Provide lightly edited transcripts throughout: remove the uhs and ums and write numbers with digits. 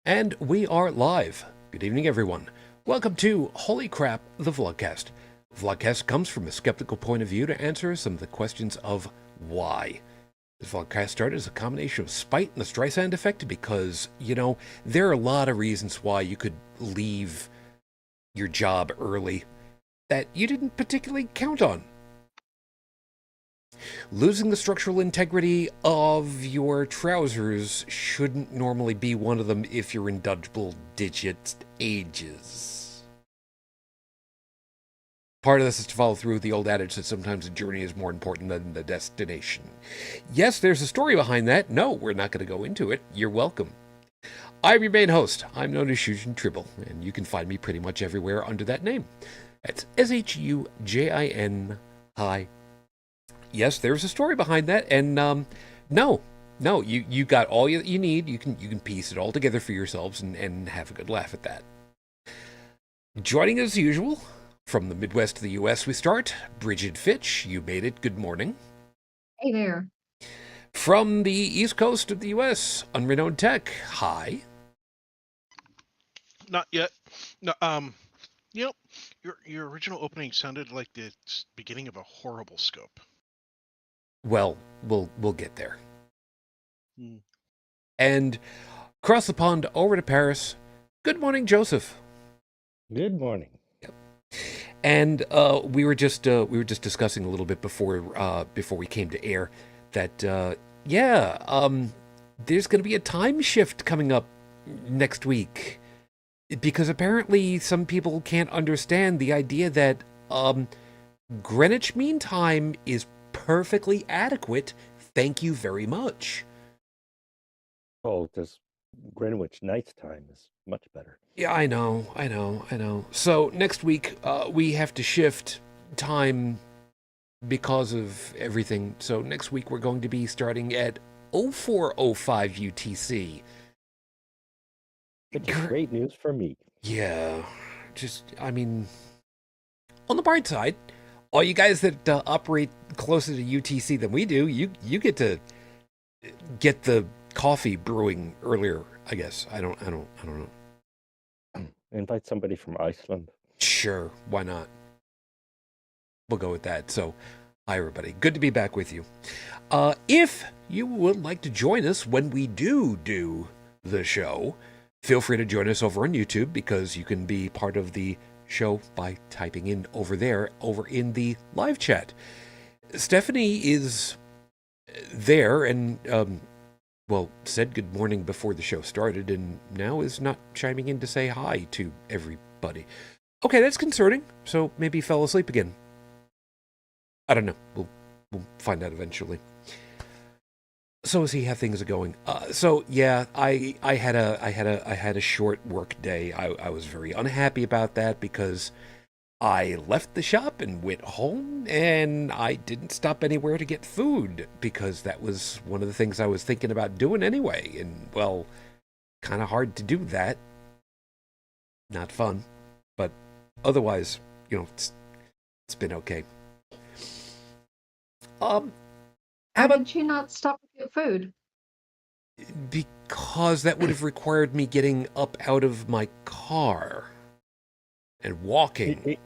And we are live. Good evening, everyone. Welcome to Holy Crap, the Vlogcast. Vlogcast comes from a skeptical point of view to answer some of the questions of why. This vlogcast started as a combination of spite and the Streisand effect because, there are a lot of reasons why you could leave your job early that you didn't particularly count on. Losing the structural integrity of your trousers shouldn't normally be one of them if you're in double digit ages. Part of this is to follow through with the old adage that sometimes the journey is more important than the destination. Yes, there's a story behind that. No, we're not going to go into it. You're welcome. I'm your main host. I'm known as Shujin Tribble, and you can find me pretty much everywhere under that name. That's Shujin. Hi. Yes, there's a story behind that, and no, you got all you need. You can piece it all together for yourselves and have a good laugh at that. Joining as usual from the Midwest of the U.S. we start Brigid Fitch. You made it. Good morning. Hey there. From the East Coast of the U.S. UnrenownedTech. Hi. Not yet. No. Your original opening sounded like the beginning of a horrible scope. Well, we'll get there. And across the pond over to Paris. Good morning, Joseph. Good morning. Yep. And we were just discussing a little bit before we came to air that there's going to be a time shift coming up next week because apparently some people can't understand the idea that Greenwich Mean Time is perfectly adequate. Thank you very much. Oh, this Greenwich Nights Time is much better. Yeah, I know. So next week, we have to shift time because of everything. So next week, we're going to be starting at 0405 UTC. Which is great news for me. Yeah, on the bright side, all you guys that operate closer to UTC than we do, you get to get the coffee brewing earlier, I guess. I don't know. Invite somebody from Iceland. Sure, why not? We'll go with that. So, hi everybody. Good to be back with you. If you would like to join us when we do the show, feel free to join us over on YouTube because you can be part of the show by typing in over in the live chat. Stephanie is there and said good morning before the show started and now is not chiming in to say hi to everybody. Okay, that's concerning. So maybe fell asleep again. I don't know. We'll find out eventually. So see how things are going. I had a short work day. I was very unhappy about that because I left the shop and went home and I didn't stop anywhere to get food because that was one of the things I was thinking about doing anyway. And well, kind of hard to do that. Not fun, but otherwise, it's been okay. How did you not stop to get food? Because that would have required me getting up out of my car and walking.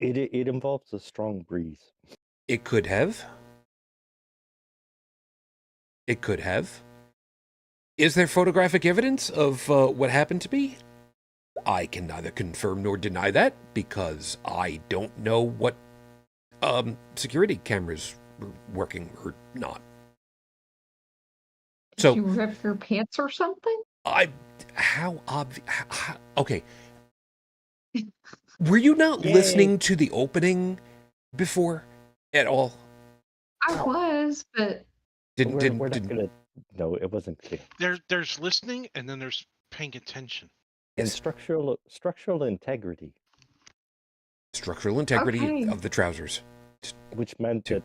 It involves a strong breeze. It could have. Is there photographic evidence of what happened to me? I can neither confirm nor deny that because I don't know what security cameras were working or not. Did you rip your pants or something? Okay. Were you not listening to the opening before at all? I was, but No, it wasn't clear. There's listening and then there's paying attention. And structural integrity. Structural integrity of the trousers. Which meant that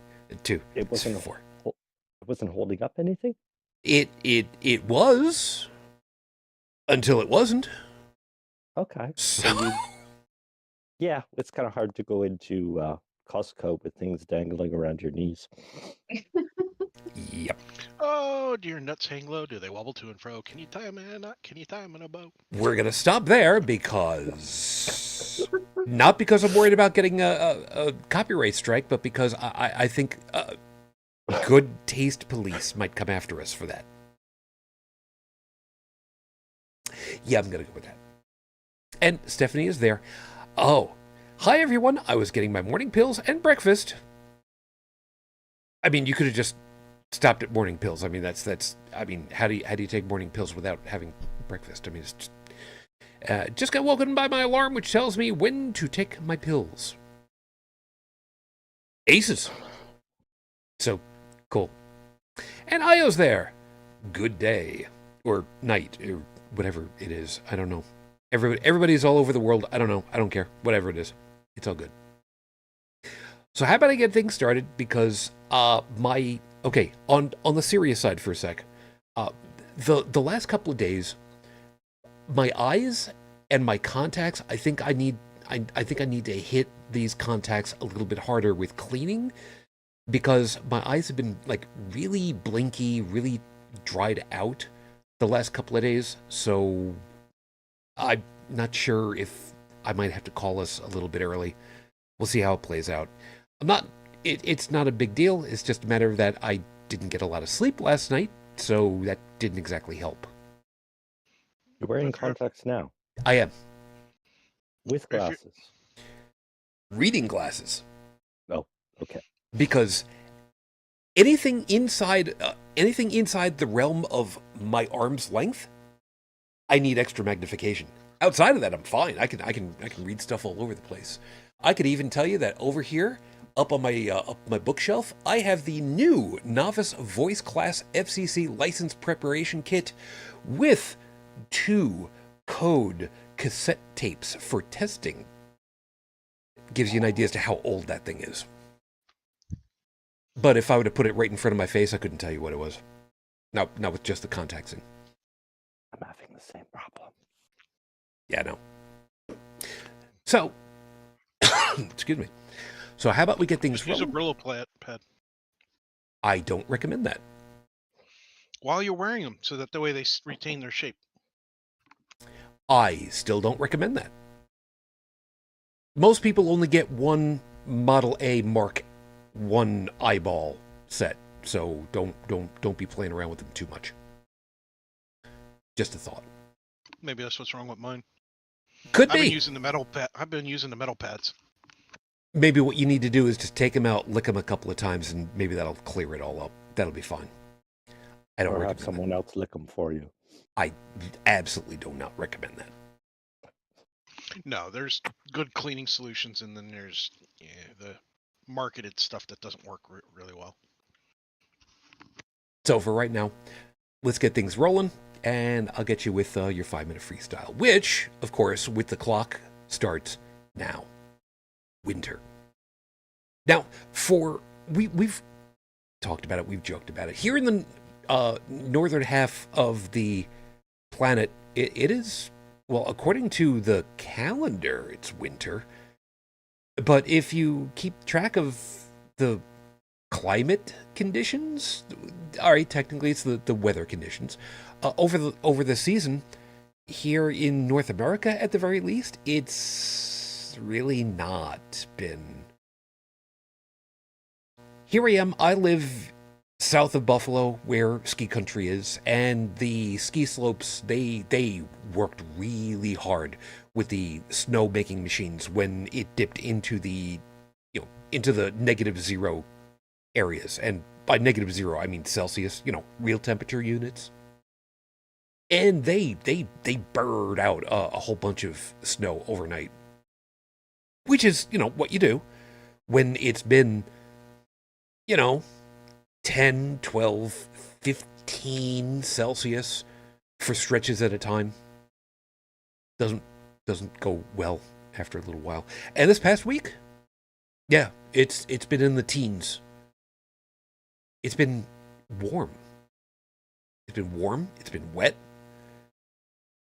it wasn't holding up anything? It was until it wasn't. Okay. So yeah, it's kind of hard to go into Costco with things dangling around your knees. Yep. Oh, do your nuts hang low? Do they wobble to and fro? Can you tie them in a knot? Can you tie them in a bow? We're going to stop there because... Not because I'm worried about getting a copyright strike, but because I think good taste police might come after us for that. Yeah, I'm going to go with that. And Stephanie is there. Oh, hi everyone. I was getting my morning pills and breakfast. I mean, you could have just stopped at morning pills. I mean, that's. I mean, how do you take morning pills without having breakfast? I mean, it's just got woken by my alarm, which tells me when to take my pills. Aces. So cool. And Io's there. Good day or night or whatever it is. I don't know. Everybody's all over the world. I don't know. I don't care. Whatever it is. It's all good. So how about I get things started? Because okay, on the serious side for a sec. The last couple of days, my eyes and my contacts, I think I need to hit these contacts a little bit harder with cleaning, because my eyes have been like really blinky, really dried out the last couple of days. So I'm not sure if I might have to call us a little bit early. We'll see how it plays out. It's not a big deal. It's just a matter of that I didn't get a lot of sleep last night, so that didn't exactly help. You're wearing contacts now. I am. With glasses. Reading glasses. Oh, okay. Because anything inside the realm of my arm's length, I need extra magnification. Outside of that, I'm fine. I can read stuff all over the place. I could even tell you that over here, up on my bookshelf, I have the new Novice Voice Class FCC License Preparation Kit with 2 code cassette tapes for testing. Gives you an idea as to how old that thing is. But if I were to put it right in front of my face, I couldn't tell you what it was. Not with just the contacts in. I'm having the same problem. Yeah, no. So, excuse me. So how about we get things rolling? Use a rolling? Brillo pad. I don't recommend that. While you're wearing them, so that the way they retain their shape. I still don't recommend that. Most people only get one Model A Mark 1 eyeball set, so don't be playing around with them too much. Just a thought. Maybe that's what's wrong with mine. Could be. I've been using the metal pads. Maybe what you need to do is just take them out, lick them a couple of times, and maybe that'll clear it all up. That'll be fine. I don't recommend have someone else lick them for you. I absolutely do not recommend that. No, there's good cleaning solutions, and then there's the marketed stuff that doesn't work really well. So for right now, let's get things rolling, and I'll get you with your 5-minute freestyle, which, of course, with the clock, starts now. Winter. Now, we've talked about it, we've joked about it. Here in the northern half of the planet, it is, well, according to the calendar, it's winter. But if you keep track of the climate conditions, all right, technically it's the weather conditions, over the season, here in North America at the very least, it's really not been. Here I am, I live south of Buffalo, where ski country is, and the ski slopes, they worked really hard with the snow making machines when it dipped into the -0 areas. And by -0, I mean Celsius, real temperature units. And they bird out a whole bunch of snow overnight, which is, what you do when it's been, 10, 12, 15 Celsius for stretches at a time. Doesn't go well after a little while. And this past week, yeah, it's been in the teens. It's been warm. It's been warm. It's been wet.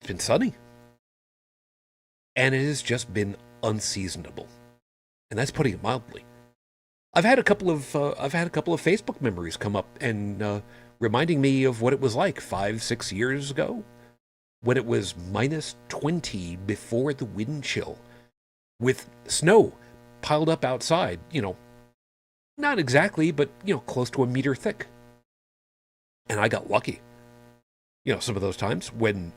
It's been sunny. And it has just been unseasonable. And that's putting it mildly. I've had a couple of Facebook memories come up and reminding me of what it was like 5-6 years ago when it was -20 before the wind chill with snow piled up outside, not exactly, but, close to a meter thick. And I got lucky. Some of those times when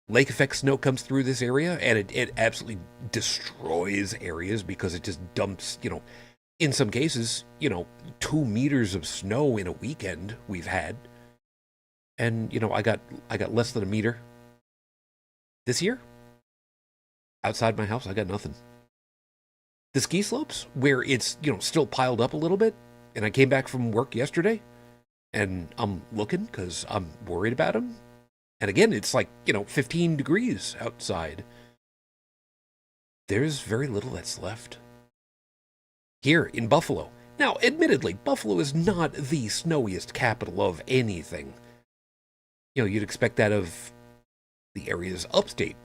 lake effect snow comes through this area and it absolutely destroys areas because it just dumps, in some cases, 2 meters of snow in a weekend we've had. And, I got less than a meter. This year, outside my house, I got nothing. The ski slopes, where it's, still piled up a little bit, and I came back from work yesterday, and I'm looking because I'm worried about them. And again, it's like, 15 degrees outside. There's very little that's left. Here in Buffalo. Now, admittedly, Buffalo is not the snowiest capital of anything. You'd expect that of the areas upstate.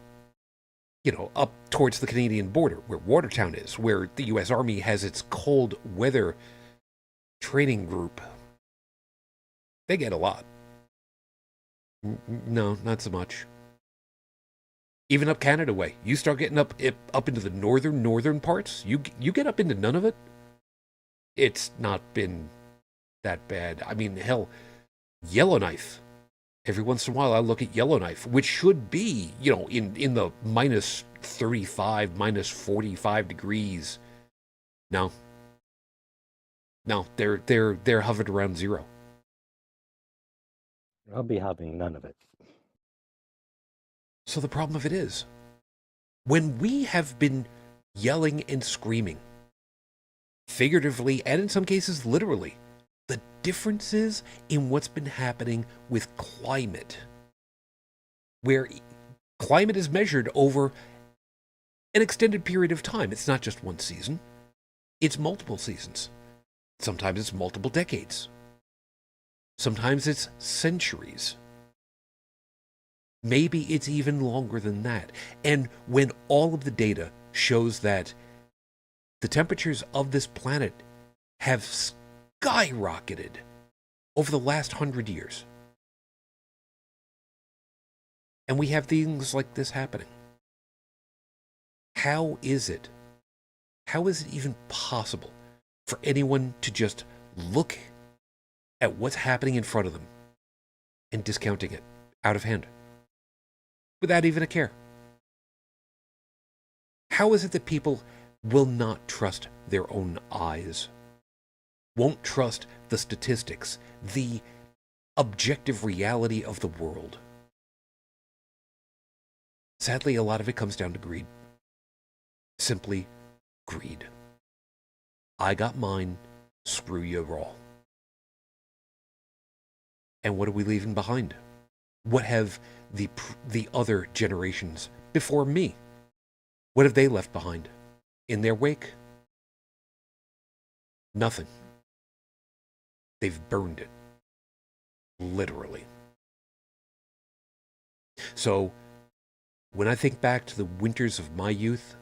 Up towards the Canadian border, where Watertown is, where the U.S. Army has its cold weather training group. They get a lot. No, not so much. Even up Canada way, you start getting up into the northern parts, you get up into none of it. It's not been that bad. I mean, hell, Yellowknife. Every once in a while, I look at Yellowknife, which should be, in the -35, -45 degrees. No, they're hovered around 0. I'll be having none of it. So the problem of it is, when we have been yelling and screaming, figuratively and in some cases literally, the differences in what's been happening with climate, where climate is measured over an extended period of time. It's not just one season. It's multiple seasons. Sometimes it's multiple decades. Sometimes it's centuries. Maybe it's even longer than that. And when all of the data shows that the temperatures of this planet have skyrocketed over the last 100 years, and we have things like this happening, how is it even possible for anyone to just look at what's happening in front of them and discounting it out of hand without even a care? How is it that people will not trust their own eyes, won't trust the statistics, the objective reality of the world? Sadly, a lot of it comes down to greed. Simply greed. I got mine, screw you all. And what are we leaving behind? What have the other generations before me, what have they left behind in their wake? Nothing. They've burned it. Literally. So, when I think back to the winters of my youth,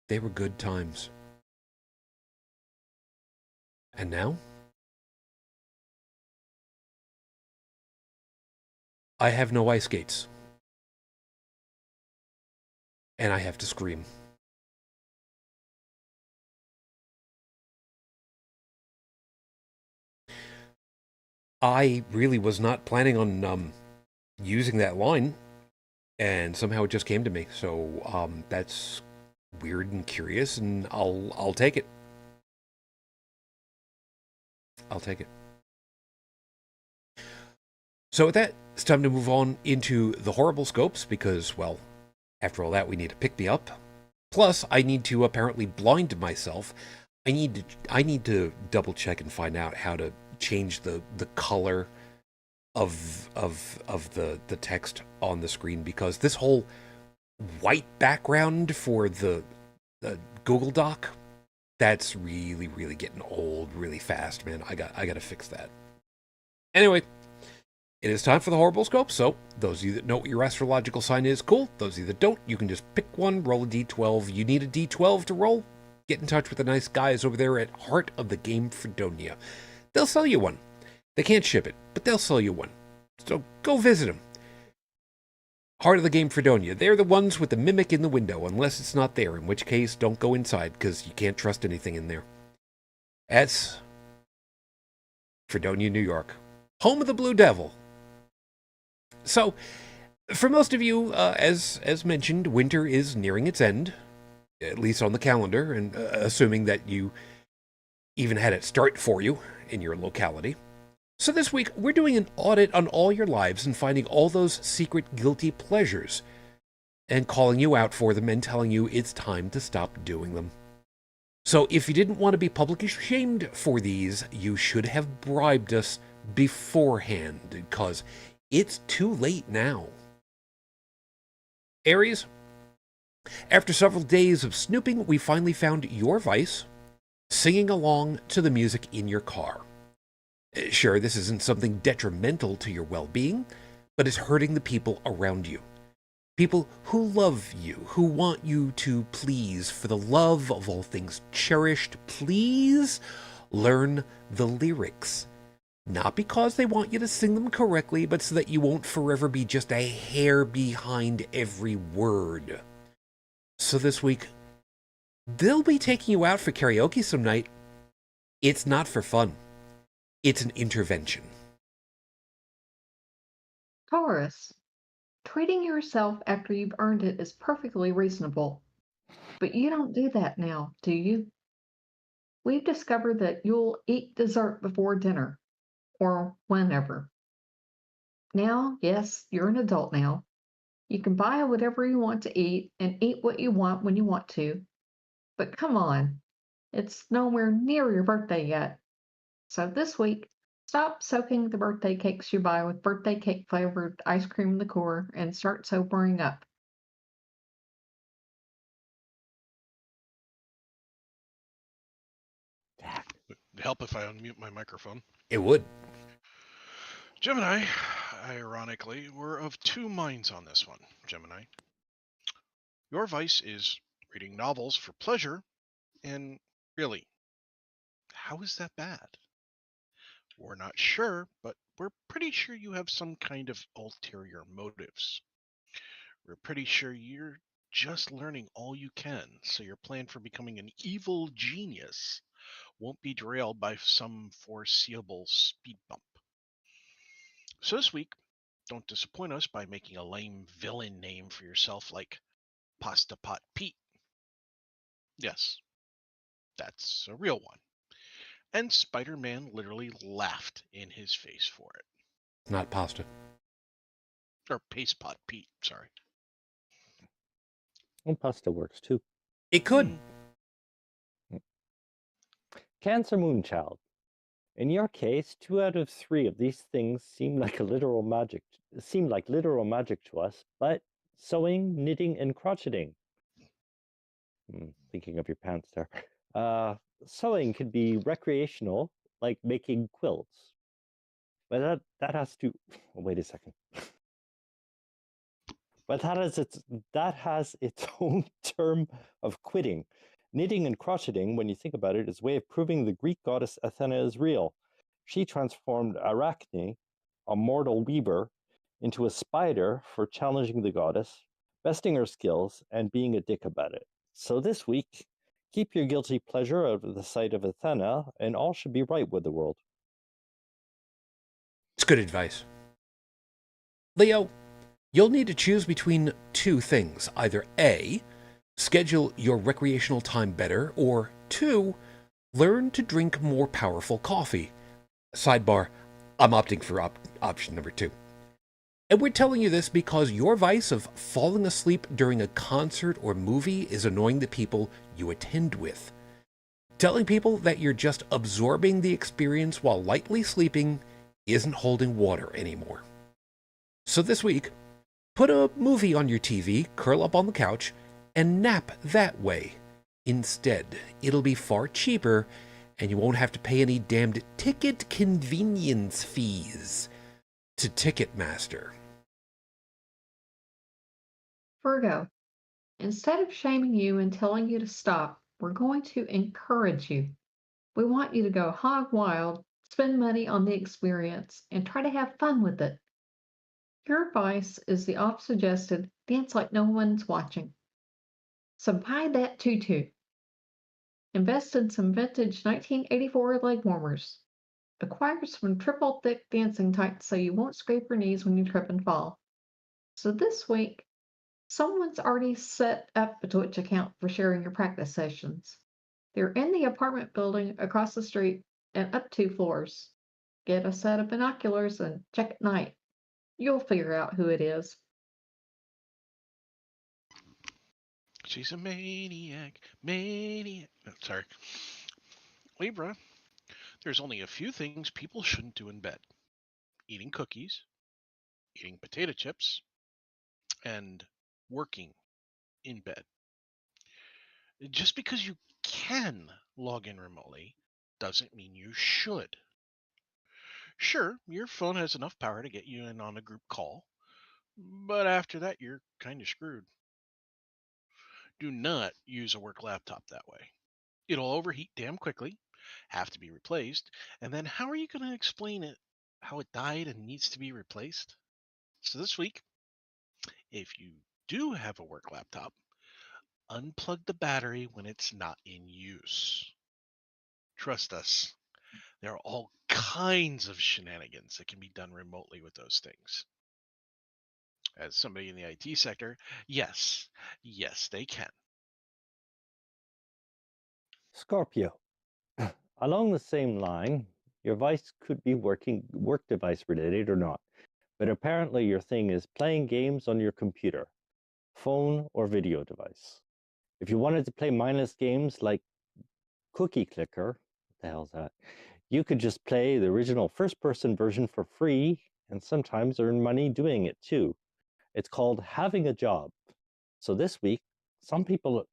they were good times. And now? I have no ice skates. And I have to scream. I really was not planning on using that line, and somehow it just came to me. So that's weird and curious, and I'll take it. I'll take it. So with that, it's time to move on into the horrible scopes because, well, after all that, we need to pick me up. Plus, I need to apparently blind myself. I need to double check and find out how to change the color of the text on the screen, because this whole white background for the Google Doc, that's really getting old really fast, man. I got to fix that. Anyway, it is time for the horrible scope. So those of you that know what your astrological sign is, cool. Those of you that don't, you can just pick one, roll a d12. You need a d12 to roll? get in touch with the nice guys over there at Heart of the Game Fredonia. They'll sell you one. They can't ship it, but they'll sell you one. So go visit them. Heart of the Game Fredonia. They're the ones with the mimic in the window, unless it's not there, in which case don't go inside, because you can't trust anything in there. That's Fredonia, New York. Home of the Blue Devil. So, for most of you, as mentioned, winter is nearing its end, at least on the calendar, and assuming that you even had it start for you in your locality. So this week, we're doing an audit on all your lives and finding all those secret guilty pleasures and calling you out for them and telling you it's time to stop doing them. So if you didn't want to be publicly shamed for these, you should have bribed us beforehand, because it's too late now. Aries, after several days of snooping, we finally found your vice, singing along to the music in your car. Sure, this isn't something detrimental to your well-being, but it's hurting the people around you. People who love you, who want you to please, for the love of all things cherished, please learn the lyrics. Not because they want you to sing them correctly, but so that you won't forever be just a hair behind every word. So this week, they'll be taking you out for karaoke some night. It's not for fun. It's an intervention. Taurus, treating yourself after you've earned it is perfectly reasonable. But you don't do that now, do you? We've discovered that you'll eat dessert before dinner, or whenever. Now, yes, you're an adult now. You can buy whatever you want to eat and eat what you want when you want to. But come on, it's nowhere near your birthday yet. So this week, stop soaking the birthday cakes you buy with birthday cake flavored ice cream liqueur and start sobering up. Would help if I unmute my microphone. It would. Gemini, ironically, we're of two minds on this one, Gemini. Your vice is reading novels for pleasure, and really, how is that bad? We're not sure, but we're pretty sure you have some kind of ulterior motives. We're pretty sure you're just learning all you can, so your plan for becoming an evil genius won't be derailed by some foreseeable speed bump. So this week, don't disappoint us by making a lame villain name for yourself like Pasta Pot Pete. Yes, that's a real one. And Spider-Man literally laughed in his face for it. Not pasta. Or Paste Pot Pete, sorry. And pasta works too. It could. Cancer Moonchild. In your case, 2 out of 3 of these things seem like literal magic to us, but sewing, knitting, and crocheting. Thinking of your pants there. Sewing can be recreational, like making quilts. But that has to wait a second. But that has its own term of quitting. Knitting and crocheting, when you think about it, is a way of proving the Greek goddess Athena is real. She transformed Arachne, a mortal weaver, into a spider for challenging the goddess, besting her skills, and being a dick about it. So this week, keep your guilty pleasure out of the sight of Athena, and all should be right with the world. It's good advice. Leo, you'll need to choose between two things. Either A, schedule your recreational time better, or 2, learn to drink more powerful coffee. Sidebar, I'm opting for option number 2. And we're telling you this because your vice of falling asleep during a concert or movie is annoying the people you attend with. Telling people that you're just absorbing the experience while lightly sleeping isn't holding water anymore. So this week, put a movie on your TV, curl up on the couch, and nap that way. Instead, it'll be far cheaper, and you won't have to pay any damned ticket convenience fees to Ticketmaster. Virgo, instead of shaming you and telling you to stop, We're going to encourage you. We want you to go hog wild, spend money on the experience, and try to have fun with it. Your advice is the oft suggested dance like no one's watching. So buy that tutu. Invest in some vintage 1984 leg warmers. Acquire some triple thick dancing tights so you won't scrape your knees when you trip and fall. So this week, someone's already set up a Twitch account for sharing your practice sessions. They're in the apartment building across the street and up 2 floors. Get a set of binoculars and check at night. You'll figure out who it is. She's a maniac. No, sorry. Libra, there's only a few things people shouldn't do in bed. Eating cookies, eating potato chips, and working in bed. Just because you can log in remotely doesn't mean you should. Sure, your phone has enough power to get you in on a group call, but after that, you're kind of screwed. Do not use a work laptop that way. It'll overheat damn quickly, have to be replaced, and then how are you going to explain it, how it died and needs to be replaced? So this week, if you do have a work laptop, unplug the battery when it's not in use. Trust us, there are all kinds of shenanigans that can be done remotely with those things. As somebody in the IT sector, yes, they can. Scorpio. Along the same line, your device could be work device related or not, but apparently your thing is playing games on your computer, phone, or video device. If you wanted to play mindless games like Cookie Clicker, what the hell's that? You could just play the original first-person version for free and sometimes earn money doing it too. It's called having a job. So this week, some people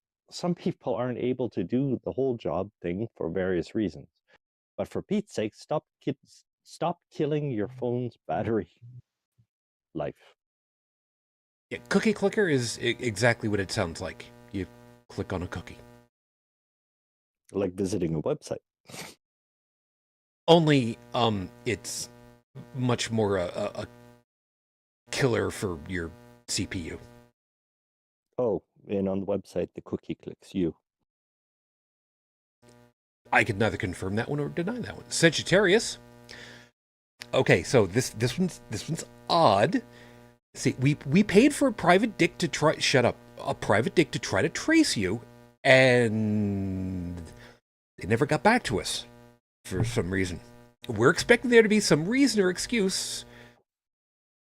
aren't able to do the whole job thing for various reasons. But for Pete's sake, stop killing your phone's battery life. Yeah, cookie clicker is exactly what it sounds like. You click on a cookie. Like visiting a website. Only it's much more a killer for your CPU. Oh, and on the website, the cookie clicks you. I could neither confirm that one or deny that one. Sagittarius. Okay, so this one's odd. See, we paid for a private dick to try. Shut up. A private dick to try to trace you, and they never got back to us for some reason. We're expecting there to be some reason or excuse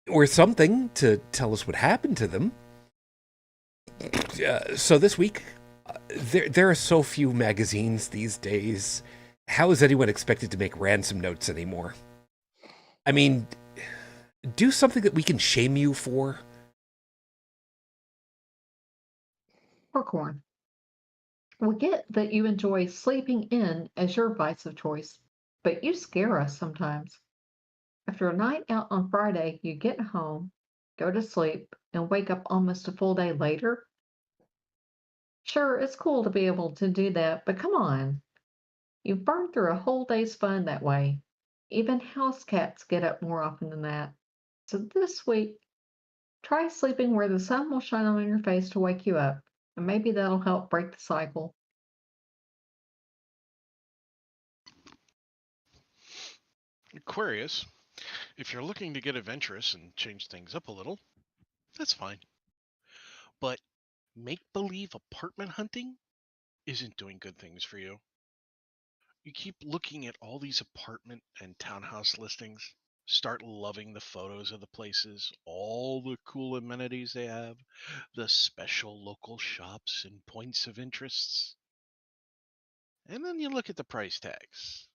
or something to tell us what happened to them. So this week, there are so few magazines these days. How is anyone expected to make ransom notes anymore? I mean, do something that we can shame you for. Or Korn. We get that you enjoy sleeping in as your vice of choice, but you scare us sometimes. After a night out on Friday, you get home, go to sleep, and wake up almost a full day later. Sure, it's cool to be able to do that, but come on. You've burned through a whole day's fun that way. Even house cats get up more often than that. So this week, try sleeping where the sun will shine on your face to wake you up, and maybe that'll help break the cycle. Aquarius, if you're looking to get adventurous and change things up a little, that's fine. But make-believe apartment hunting isn't doing good things for you. You keep looking at all these apartment and townhouse listings, start loving the photos of the places, all the cool amenities they have, the special local shops and points of interests. And then you look at the price tags.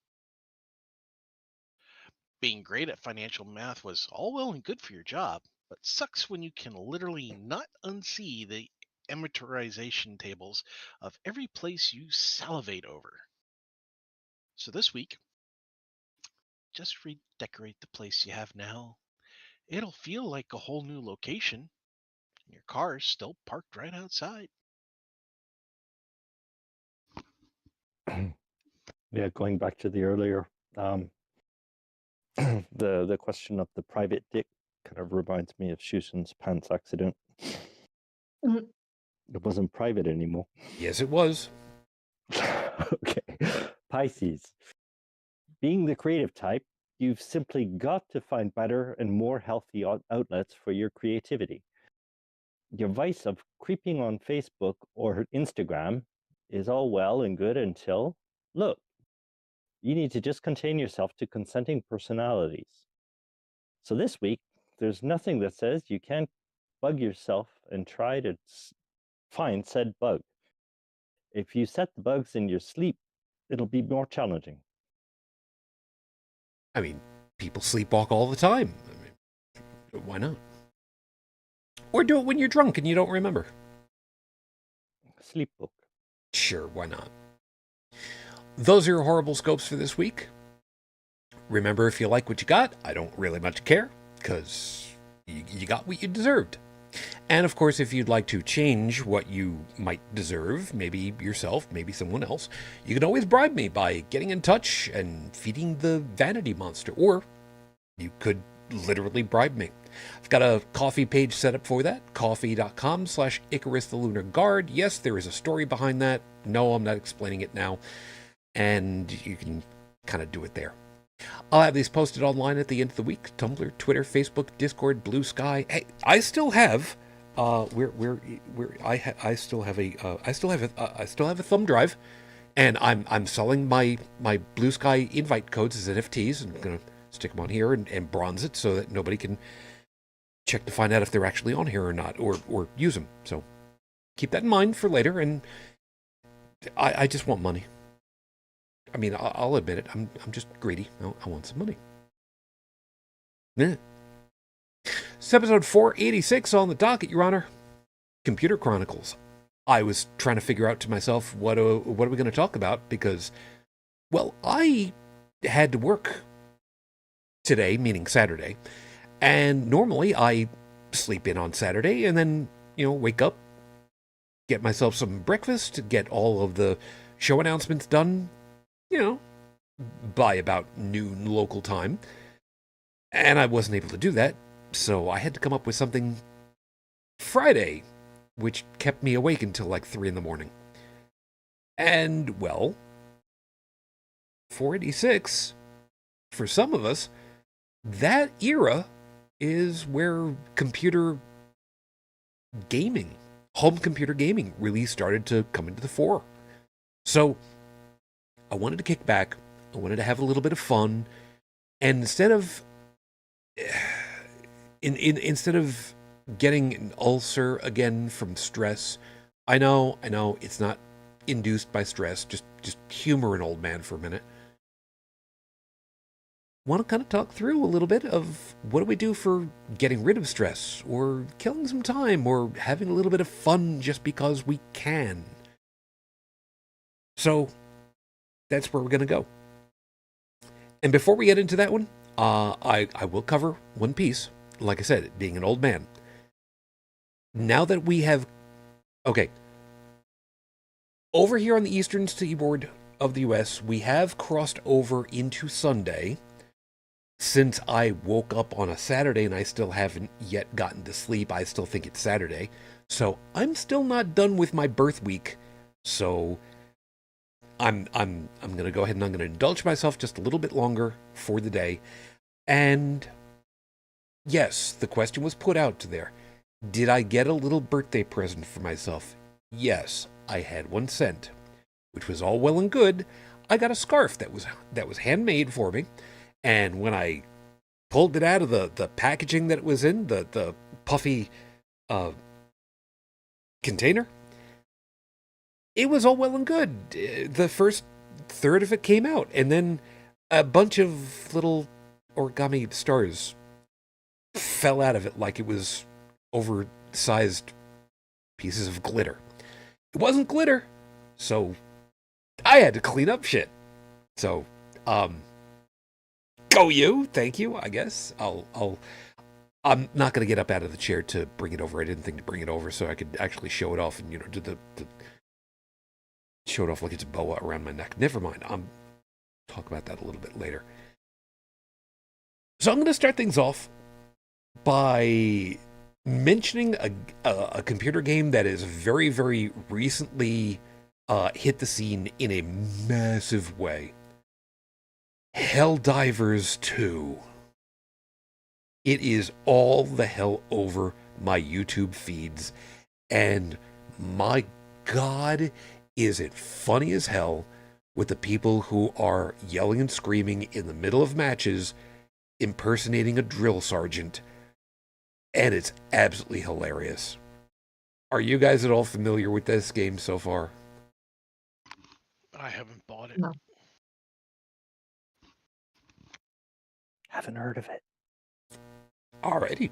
Being great at financial math was all well and good for your job, but sucks when you can literally not unsee the amortization tables of every place you salivate over. So this week, just redecorate the place you have now. It'll feel like a whole new location. Your car is still parked right outside. Yeah, going back to the earlier, the question of the private dick kind of reminds me of Shujin's pants accident. Mm. It wasn't private anymore. Yes, it was. Okay. Pisces. Being the creative type, you've simply got to find better and more healthy outlets for your creativity. Your vice of creeping on Facebook or Instagram is all well and good until, look, you need to just contain yourself to consenting personalities. So this week, there's nothing that says you can't bug yourself and try to find said bug. If you set the bugs in your sleep, it'll be more challenging. I mean, people sleepwalk all the time. I mean, why not? Or do it when you're drunk and you don't remember. Sleep book. Sure, why not? Those are your horrible scopes for this week. Remember, if you like what you got, I don't really much care, because you got what you deserved. And of course, if you'd like to change what you might deserve, maybe yourself, maybe someone else, you can always bribe me by getting in touch and feeding the vanity monster. Or you could literally bribe me. I've got a coffee page set up for that, coffee.com/Icarus the Lunar Guard. Yes, there is a story behind that. No, I'm not explaining it now. And you can kind of do it there. I'll have these posted online at the end of the week. Tumblr, Twitter, Facebook, Discord, BlueSky. Hey, I still have I still have a thumb drive, and I'm selling my BlueSky invite codes as NFTs. I'm gonna stick them on here and bronze it so that nobody can check to find out if they're actually on here or not, or use them. So keep that in mind for later. And I just want money. I mean, I'll admit it. I'm just greedy. I want some money. Yeah. It's episode 486 on the docket, Your Honor. Computer Chronicles. I was trying to figure out to myself, what are we going to talk about? Because, well, I had to work today, meaning Saturday. And normally I sleep in on Saturday and then, wake up, get myself some breakfast, get all of the show announcements done, by about noon local time. And I wasn't able to do that, so I had to come up with something Friday, which kept me awake until like 3 in the morning. And, well, 486, for some of us, that era is where computer gaming, home computer gaming, really started to come into the fore. So I wanted to kick back. I wanted to have a little bit of fun. And instead of getting an ulcer again from stress, I know it's not induced by stress. Just humor an old man for a minute. Want to kind of talk through a little bit of what do we do for getting rid of stress, or killing some time, or having a little bit of fun just because we can. So that's where we're going to go. And before we get into that one, I will cover one piece. Like I said, being an old man. Now that we have... Okay. Over here on the eastern seaboard of the U.S., we have crossed over into Sunday. Since I woke up on a Saturday and I still haven't yet gotten to sleep, I still think it's Saturday. So I'm still not done with my birth week. So I'm going to go ahead and I'm going to indulge myself just a little bit longer for the day. And yes, the question was put out to there. Did I get a little birthday present for myself? Yes, I had one sent, which was all well and good. I got a scarf that was handmade for me. And when I pulled it out of the packaging that it was in, the puffy container, it was all well and good. The first third of it came out, and then a bunch of little origami stars fell out of it like it was oversized pieces of glitter. It wasn't glitter, so I had to clean up shit. So, go you, thank you, I guess. I'm not going to get up out of the chair to bring it over. I didn't think to bring it over so I could actually show it off and, do the show it off like it's a boa around my neck. Never mind. talk about that a little bit later. So I'm going to start things off by mentioning a computer game that is very, very recently hit the scene in a massive way. Helldivers 2. It is all the hell over my YouTube feeds, and my God, is it funny as hell with the people who are yelling and screaming in the middle of matches, impersonating a drill sergeant, and it's absolutely hilarious. Are you guys at all familiar with this game so far? I haven't bought it. No. Haven't heard of it. Alrighty.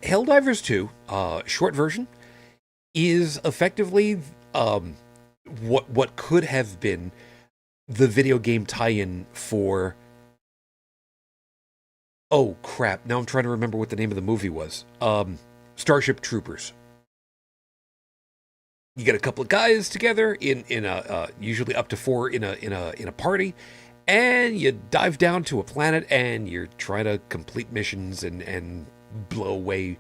Helldivers 2, short version, is effectively what could have been the video game tie-in for... Oh, crap. Now I'm trying to remember what the name of the movie was. Starship Troopers. You get a couple of guys together in a usually up to 4 in a party, and you dive down to a planet and you're trying to complete missions and blow away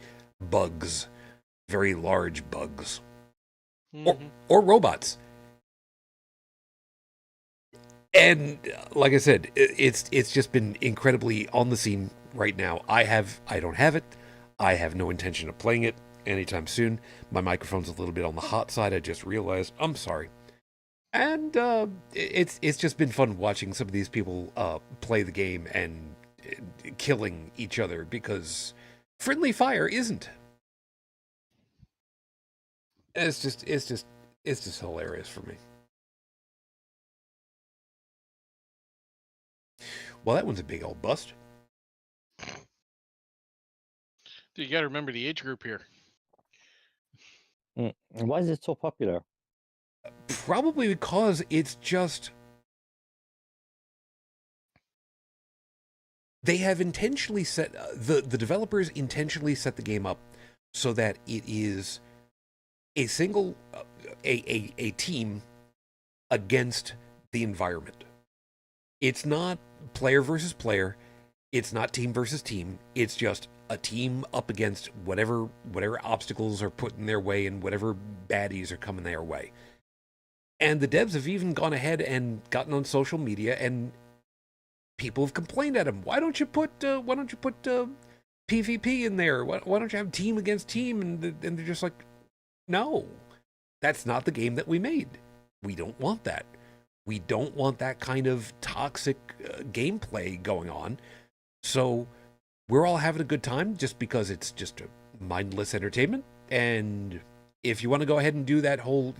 bugs, very large bugs, or robots. And like I said, it's just been incredibly on the scene right now. I don't have it. I have no intention of playing it anytime soon. My microphone's a little bit on the hot side. I just realized. I'm sorry. And it's just been fun watching some of these people play the game and killing each other, because friendly fire isn't. It's just hilarious for me. Well, that one's a big old bust. You got to remember the age group here. Why is it so popular? Probably because it's just... They have intentionally set... The developers intentionally set the game up so that it is a single... a team against the environment. It's not player versus player. It's not team versus team. It's just a team up against whatever obstacles are put in their way and whatever baddies are coming their way. And the devs have even gone ahead and gotten on social media, and people have complained at them. Why don't you put PvP in there? Why don't you have team against team? And they're just like, no, that's not the game that we made. We don't want that. We don't want that kind of toxic gameplay going on. So we're all having a good time just because it's just a mindless entertainment. And if you want to go ahead and do that whole,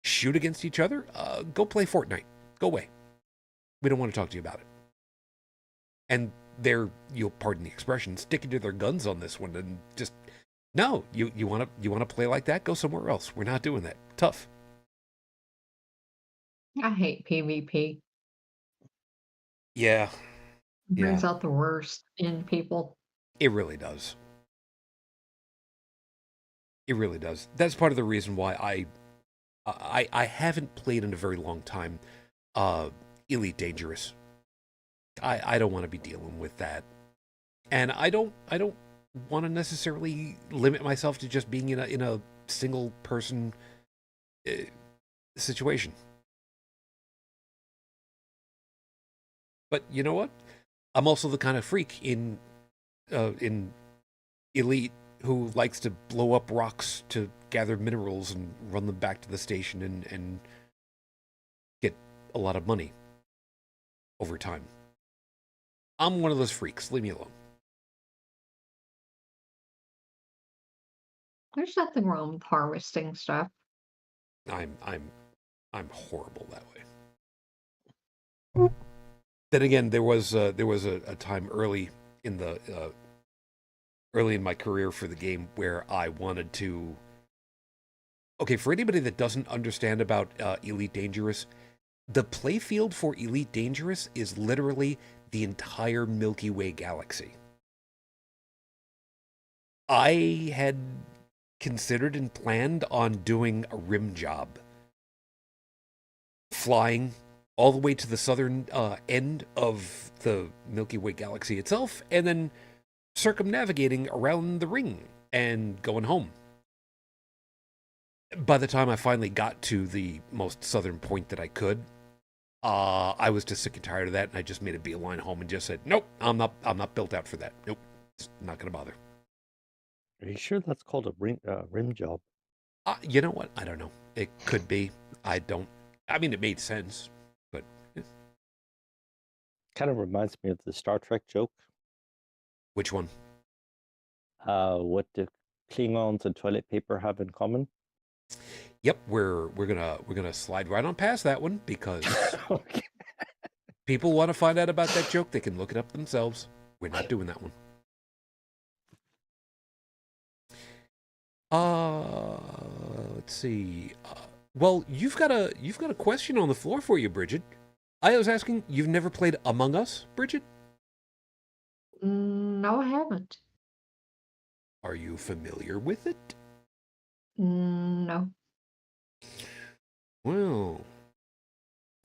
shoot against each other, go play Fortnite. Go away. We don't want to talk to you about it. And you'll pardon the expression, sticking to their guns on this one, and just, no, you want to play like that? Go somewhere else. We're not doing that. Tough. I hate PvP. Yeah. It brings out the worst in people. It really does. It really does. That's part of the reason why I haven't played in a very long time Elite Dangerous. I don't want to be dealing with that. And I don't want to necessarily limit myself to just being in a single person situation. But you know what? I'm also the kind of freak in Elite who likes to blow up rocks to gather minerals and run them back to the station and get a lot of money over time. I'm one of those freaks. Leave me alone. There's nothing wrong with harvesting stuff. I'm horrible that way. Then again, there was a time early in my career for the game where I wanted to... Okay, for anybody that doesn't understand about Elite Dangerous, the playfield for Elite Dangerous is literally the entire Milky Way galaxy. I had considered and planned on doing a rim job, flying all the way to the southern end of the Milky Way galaxy itself, and then circumnavigating around the ring and going home. By the time I finally got to the most southern point that I could, I was just sick and tired of that, and I just made a beeline home and just said, "Nope, I'm not built out for that. Nope, it's not going to bother." Are you sure that's called a rim job? You know what? I don't know. It could be. I don't. I mean, it made sense, but Kind of reminds me of the Star Trek joke. which one? What do Klingons and toilet paper have in common? Yep, we're gonna slide right on past that one because Okay. people want to find out about that joke. They can look it up themselves. We're not doing that one. Let's see. Well, you've got a question on the floor for you, Brigid. I was asking, you've never played Among Us, Brigid? No, I haven't. Are you familiar with it? No. Well,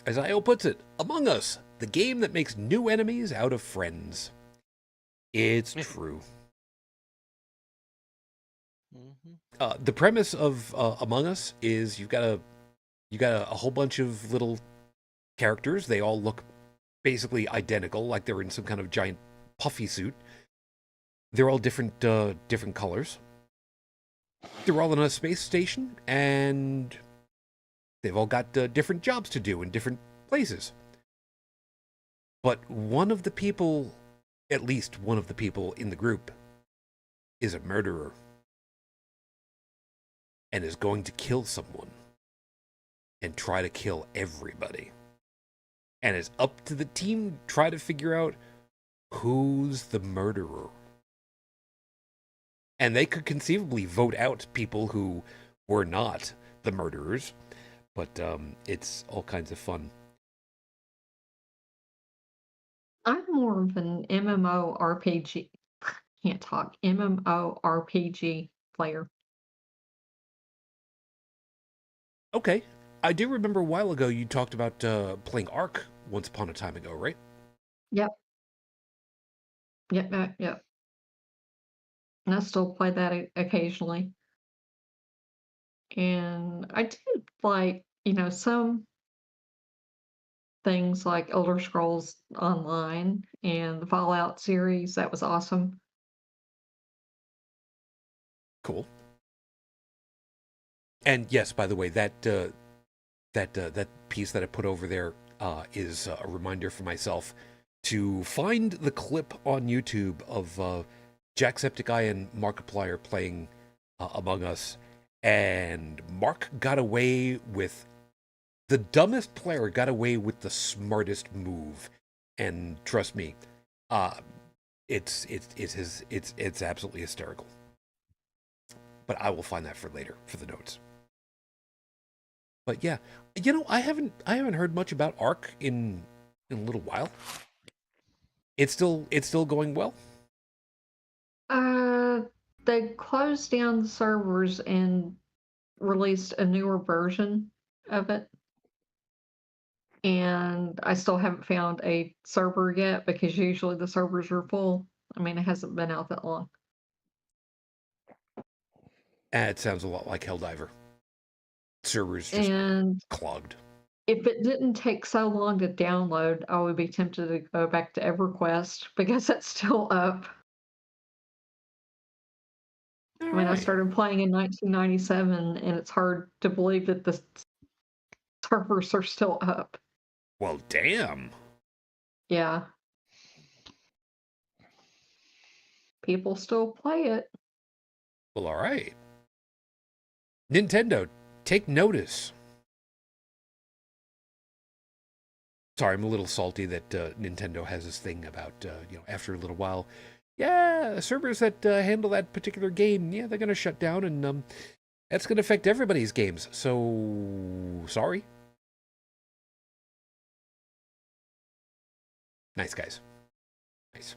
as Io puts it, Among Us, the game that makes new enemies out of friends. It's true. The premise of Among Us is you got a whole bunch of little characters. They all look basically identical, like they're in some kind of giant puffy suit. They're all different colors. They're all in a space station, and they've all got different jobs to do in different places. But one of the people, at least one of the people in the group, is a murderer and is going to kill someone and try to kill everybody. And it's up to the team to try to figure out who's the murderer. And they could conceivably vote out people who were not the murderers, but it's all kinds of fun. I'm more of an MMORPG. Can't talk. MMORPG player. Okay. I do remember a while ago you talked about playing Ark once upon a time ago, right? Yep. Yep. And I still play that occasionally. And I did like, some things like Elder Scrolls Online and the Fallout series. That was awesome. Cool. And yes, by the way, that piece that I put over there is a reminder for myself to find the clip on YouTube of Jacksepticeye and Markiplier playing Among Us, and Mark got away with the dumbest player got away with the smartest move, and trust me, it's absolutely hysterical. But I will find that for later for the notes. But yeah, I haven't heard much about Ark in a little while. It's still going well. They closed down the servers and released a newer version of it. And I still haven't found a server yet because usually the servers are full. I mean, it hasn't been out that long. It sounds a lot like Helldiver. Servers just And clogged. if it didn't take so long to download, I would be tempted to go back to EverQuest because it's still up. I mean, I started playing in 1997, and it's hard to believe that the servers are still up. Well, damn. Yeah. People still play it. Well, all right. Nintendo, take notice. Sorry, I'm a little salty that Nintendo has this thing about, after a little while, servers that handle that particular game, they're going to shut down, and that's going to affect everybody's games. So, sorry. Nice, guys. Nice.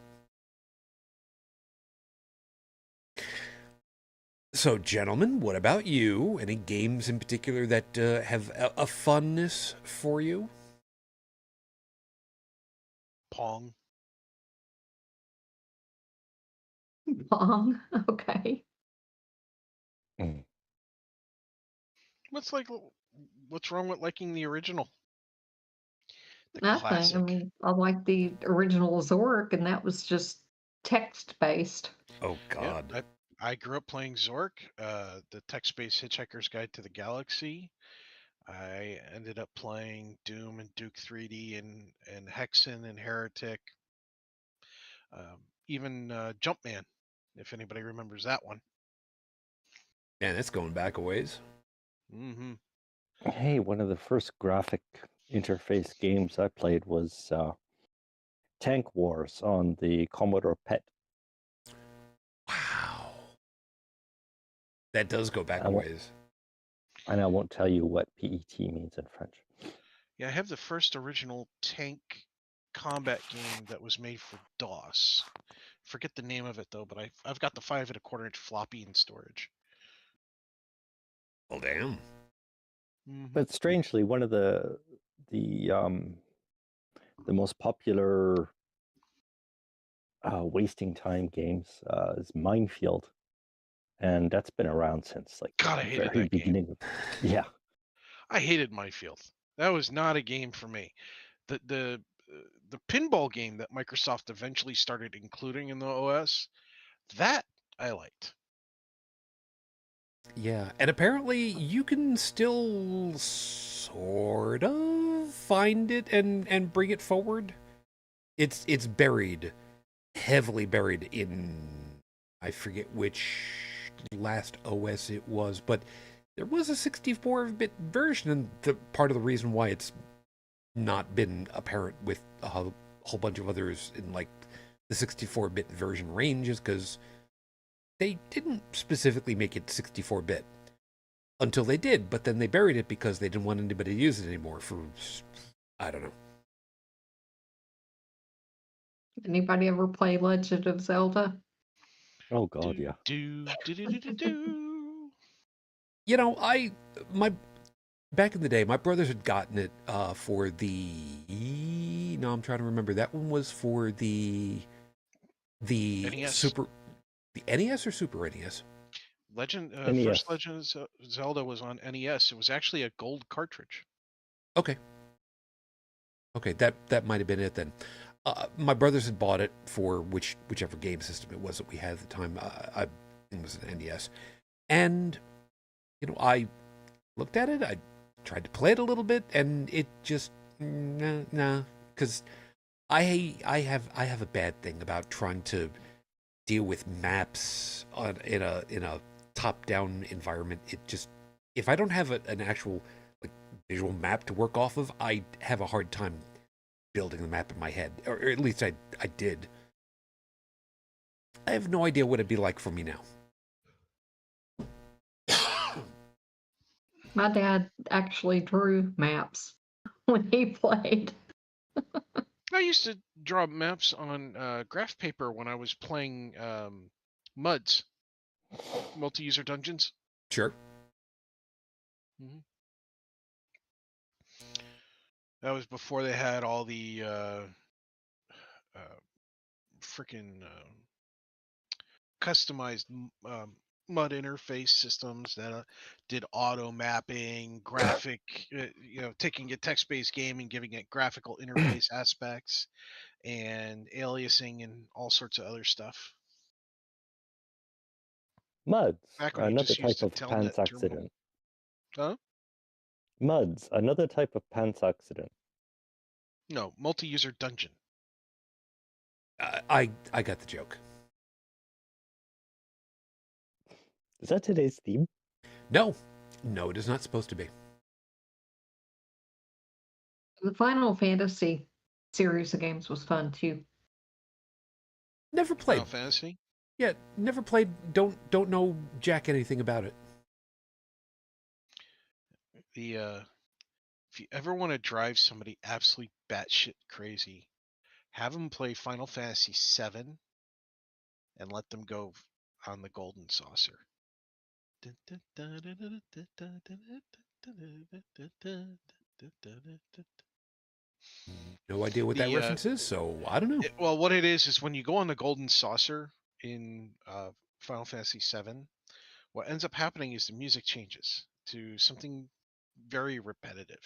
So, gentlemen, what about you? Any games in particular that have a funness for you? Pong. Pong. Okay. Mm. What's wrong with liking the original? The Nothing. I classic. mean, I like the original Zork, and that was just text-based. Oh Yeah, God. I grew up playing Zork, the text-based Hitchhiker's Guide to the Galaxy. I ended up playing Doom and Duke 3D and Hexen and Heretic. Even Jumpman, if anybody remembers that one. Man, that's going back a ways. Mm-hmm. Hey, one of the first graphic interface games I played was Tank Wars on the Commodore PET. Wow. That does go back I a won't, ways. and I won't tell you what PET means in French. Yeah, I have the first original tank combat game that was made for DOS. Forget the name of it though, but I've got the 5 1/4 inch floppy in storage. Well, damn. Mm-hmm. But strangely, one of the most popular wasting time games is Minefield, and that's been around since like God, I the hated very that game. beginning. Yeah, I hated Minefield. That was not a game for me. The pinball game that Microsoft eventually started including in the OS, that I liked. Yeah, and apparently you can still sort of find it and bring it forward. It's buried, heavily buried in, I forget which last OS it was, but there was a 64-bit version, and part of the reason why it's not been apparent with a whole bunch of others in like the 64-bit version range is because they didn't specifically make it 64-bit until they did, but then they buried it because they didn't want anybody to use it anymore for, I don't know. Anybody ever play Legend of Zelda? oh god, yeah. Do. You know, back in the day, my brothers had gotten it for the. No, I'm trying to remember. That one was for the NES. Super, the NES or Super NES. NES. First Legend of Zelda was on NES. It was actually a gold cartridge. Okay, that might have been it then. My brothers had bought it for whichever game system it was that we had at the time. I think it was an NES, and I looked at it. I tried to play it a little bit, and it just nah. Because I have a bad thing about trying to deal with maps in a top down environment. It just, if I don't have an actual like visual map to work off of, I have a hard time building the map in my head, or at least I did. I have no idea what it'd be like for me now. My dad actually drew maps when he played. I used to draw maps on graph paper when I was playing MUDs, multi-user dungeons. Sure. Mm-hmm. That was before they had all the freaking customized MUD interface systems that did auto mapping, graphic, taking a text-based game and giving it graphical interface aspects, and aliasing and all sorts of other stuff. MUDs, Back when you another just used type a of telnet pants terminal. accident. Huh? MUDs, another type of pants accident. No, multi-user dungeon. I got the joke. Is that today's theme? No, it is not supposed to be. The Final Fantasy series of games was fun too. Never played. Final Fantasy? Yeah, never played. Don't know jack anything about it. If you ever want to drive somebody absolutely batshit crazy, have them play Final Fantasy VII and let them go on the Golden Saucer. No idea what that The reference is, so I don't know. well, what it is when you go on the golden saucer in Final Fantasy VII, what ends up happening is the music changes to something very repetitive.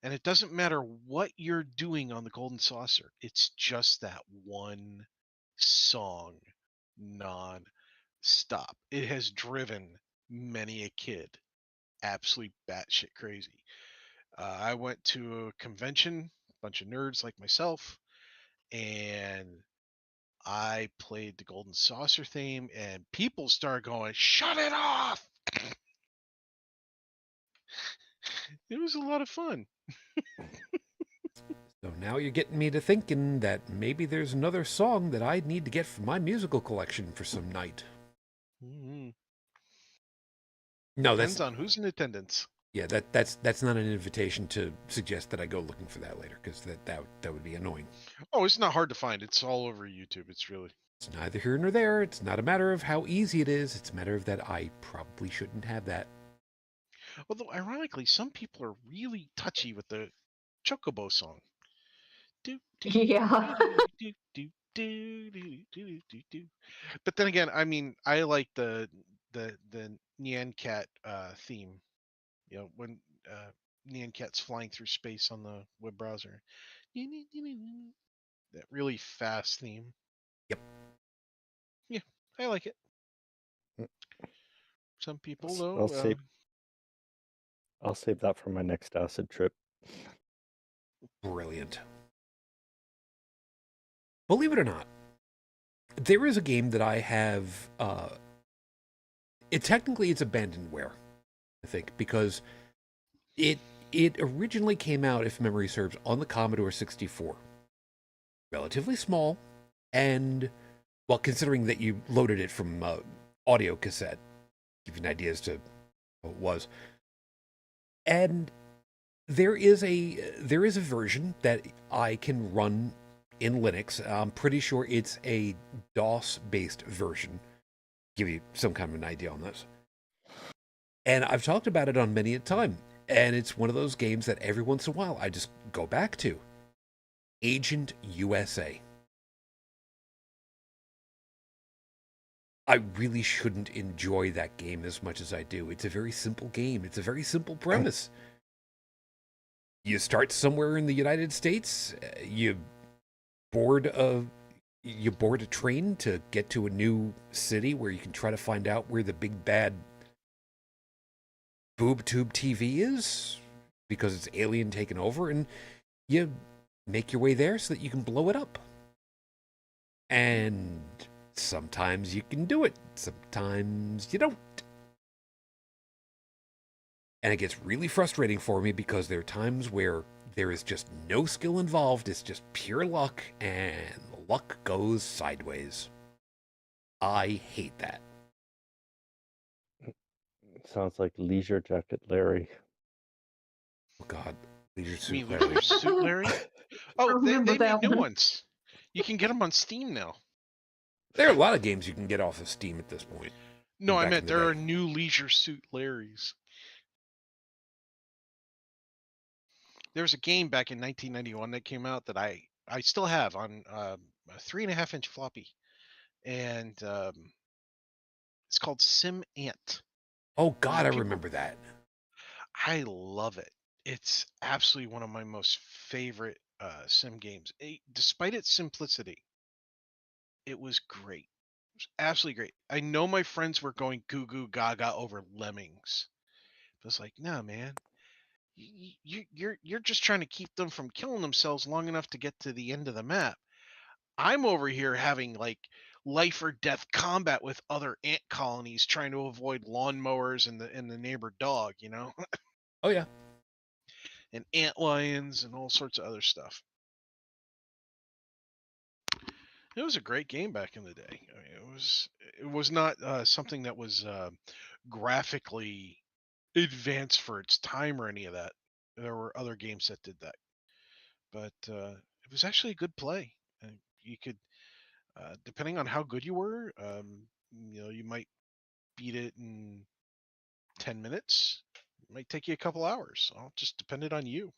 And it doesn't matter what you're doing on the golden saucer. It's just that one song non-stop. It has driven many a kid absolutely batshit crazy. I went to a convention, a bunch of nerds like myself, and I played the Golden Saucer theme, and people started going, "Shut it off!" It was a lot of fun. So now you're getting me to thinking that maybe there's another song that I need to get for my musical collection for some night. Mm-hmm. No, Depends on who's in attendance. yeah, that's not an invitation to suggest that I go looking for that later, because that would be annoying. Oh, it's not hard to find. It's all over YouTube. It's really. It's neither here nor there. It's not a matter of how easy it is. It's a matter of that I probably shouldn't have that. Although, ironically, some people are really touchy with the Chocobo song. Do, do, Yeah. do, do, do, do, do, do, do. But then again, I mean, I like the Nyan Cat theme. You know, when Nyan Cat's flying through space on the web browser. That really fast theme. Yep. Yeah, I like it. Mm. Some people, I'll though. save. I'll save that for my next acid trip. Brilliant. Believe it or not, there is a game that I have. It's abandonware, I think, because it originally came out, if memory serves, on the Commodore 64. Relatively small, and well, considering that you loaded it from audio cassette, give you an idea as to what it was. And there is a version that I can run in Linux. I'm pretty sure it's a DOS-based version. Give you some kind of an idea on this. And I've talked about it on many a time. And it's one of those games that every once in a while I just go back to. Agent USA. I really shouldn't enjoy that game as much as I do. It's a very simple game. It's a very simple premise. You start somewhere in the United States. You board a train to get to a new city where you can try to find out where the big bad boob tube TV is, because it's alien taken over, and you make your way there so that you can blow it up. And sometimes you can do it, sometimes you don't. And it gets really frustrating for me because there are times where there is just no skill involved. It's just pure luck, and the luck goes sideways. I hate that. Sounds like Leisure Jacket Larry. Oh, God. Leisure You Suit mean Larry. Leisure Suit Larry? Oh, Remember they made that new one. ones. You can get them on Steam now. There are a lot of games you can get off of Steam at this point. No, I Back in meant the there day. are new Leisure Suit Larrys. There's a game back in 1991 that came out that I still have on a 3.5-inch floppy, and it's called Sim Ant. Oh, God, I People, remember that. I love it. It's absolutely one of my most favorite sim games. Despite its simplicity, it was great. It was absolutely great. I know my friends were going goo goo gaga over lemmings. But it's like, no, man. You're just trying to keep them from killing themselves long enough to get to the end of the map. I'm over here having like life or death combat with other ant colonies trying to avoid lawnmowers and the neighbor dog, you know, Oh, yeah. and ant lions and all sorts of other stuff. It was a great game back in the day. I mean, it was not something that was graphically advanced for its time or any of that. There were other games that did that, but it was actually a good play. And you could, depending on how good you were, you know, you might beat it in 10 minutes. It might take you a couple hours. All just depended on you.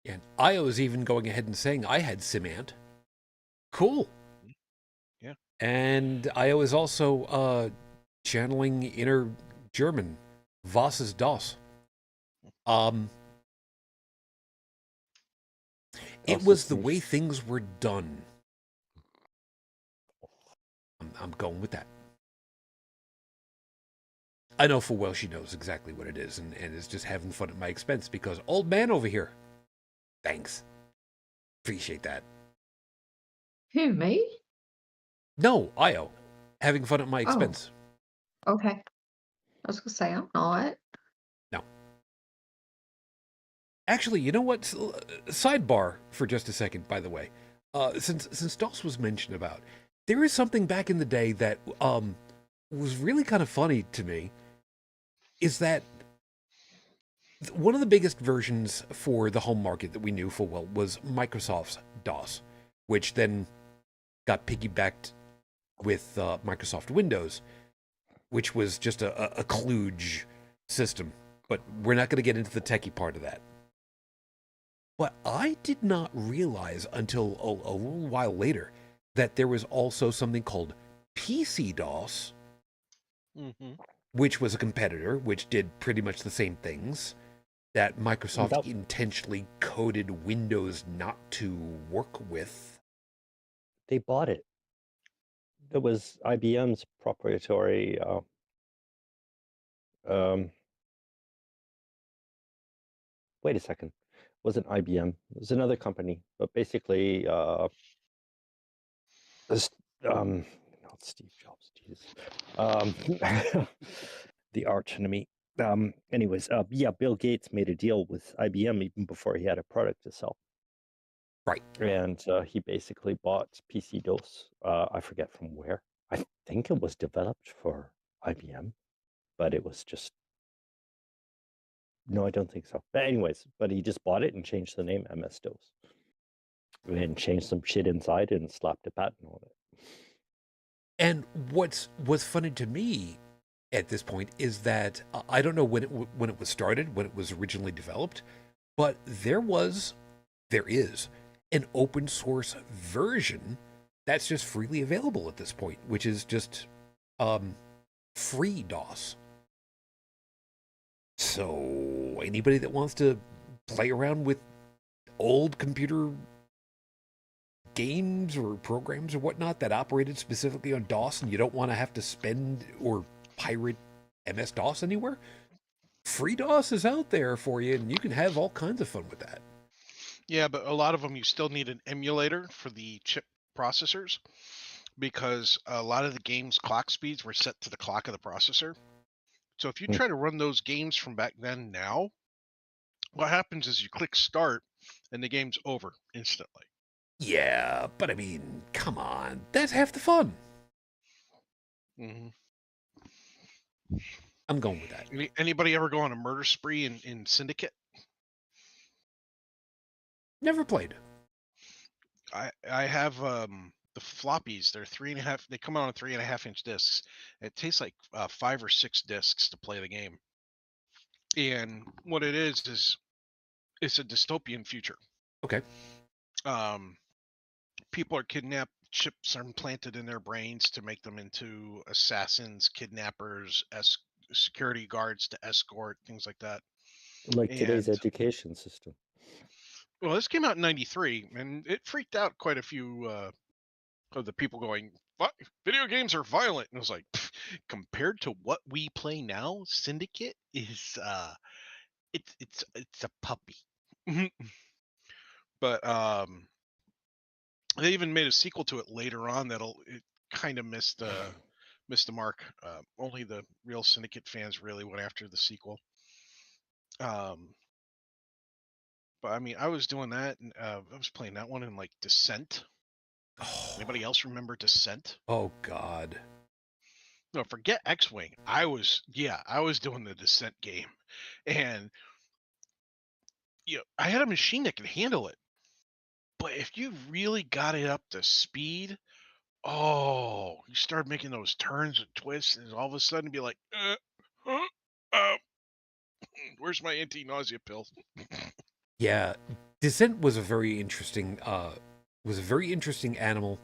And I was even going ahead and saying I had Simant. Cool. Yeah. And I was also channeling inner German, Was ist das? It Das was ist the way nichts. things were done. I'm going with that. I know full well she knows exactly what it is and is just having fun at my expense because old man over here. Thanks. Appreciate that. Who, me? No, Io. Having fun at my expense. Okay. I was gonna say I'm not. No. Actually, you know what? Sidebar for just a second, by the way. Since DOS was mentioned about, there is something back in the day that was really kind of funny to me. Is that one of the biggest versions for the home market that we knew full well was Microsoft's DOS, which then got piggybacked with Microsoft Windows, which was just a kludge system. But we're not going to get into the techie part of that. But I did not realize until a little while later that there was also something called PC DOS, which was a competitor, which did pretty much the same things that Microsoft intentionally coded Windows not to work with. They bought it. It was IBM's proprietary. Wait a second. It wasn't IBM. It was another company, but basically, not Steve Jobs. Jesus. The arch enemy. Anyways, yeah, Bill Gates made a deal with IBM even before he had a product to sell. Right. And he basically bought PC DOS. I forget from where. I think it was developed for IBM, but it was just. No, I don't think so. But anyways, but he just bought it and changed the name MS-DOS. And changed some shit inside and slapped a patent on it. And what's funny to me at this point is that I don't know when it was started, when it was originally developed, but there is an open source version that's just freely available at this point, which is just free DOS. So anybody that wants to play around with old computer games or programs or whatnot that operated specifically on DOS and you don't want to have to spend or pirate MS-DOS anywhere, free DOS is out there for you and you can have all kinds of fun with that. Yeah, but a lot of them you still need an emulator for the chip processors because a lot of the game's clock speeds were set to the clock of the processor. So if you try to run those games from back then now, what happens is you click start and the game's over instantly. Yeah, but I mean, come on. That's half the fun. Mm-hmm. I'm going with that. Anybody ever go on a murder spree in Syndicate? Never played. I have the floppies. They're 3.5. They come out on 3.5-inch discs. It takes like 5 or 6 discs to play the game. And what it is it's a dystopian future. Okay. People are kidnapped. Chips are implanted in their brains to make them into assassins, kidnappers, security guards to escort, things like that. Like today's education system. Well, this came out in '93, and it freaked out quite a few of the people going, "What? Video games are violent." And I was like, compared to what we play now, Syndicate is it's a puppy. But they even made a sequel to it later on it kind of missed the mark. Only the real Syndicate fans really went after the sequel. But I mean, I was doing that, and I was playing that one in like Descent. Anybody else remember Descent? Oh God. No, forget X-Wing. I was doing the Descent game, and I had a machine that could handle it. But if you really got it up to speed, you start making those turns and twists, and all of a sudden be like, where's my anti-nausea pill? Yeah, Dissent was a very interesting animal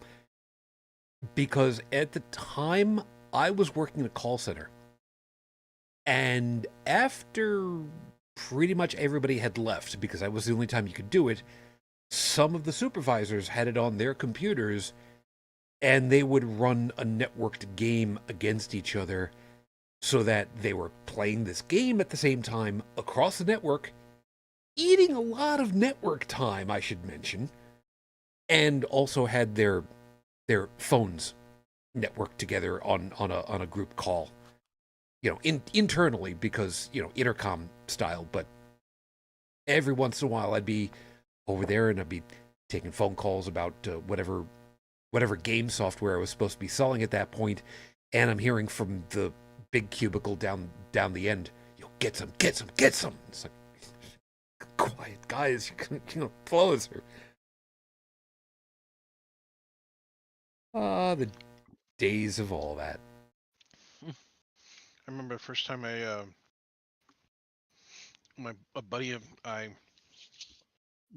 because at the time I was working in a call center, and after pretty much everybody had left, because that was the only time you could do it, some of the supervisors had it on their computers, and they would run a networked game against each other so that they were playing this game at the same time across the network, eating a lot of network time, I should mention, and also had their phones networked together on a group call, internally, because intercom style. But every once in a while I'd be over there and I'd be taking phone calls about whatever game software I was supposed to be selling at that point, and I'm hearing from the big cubicle down the end, get some. It's like, quiet, guys, you're gonna blow us here. The days of all that. I remember the first time a buddy of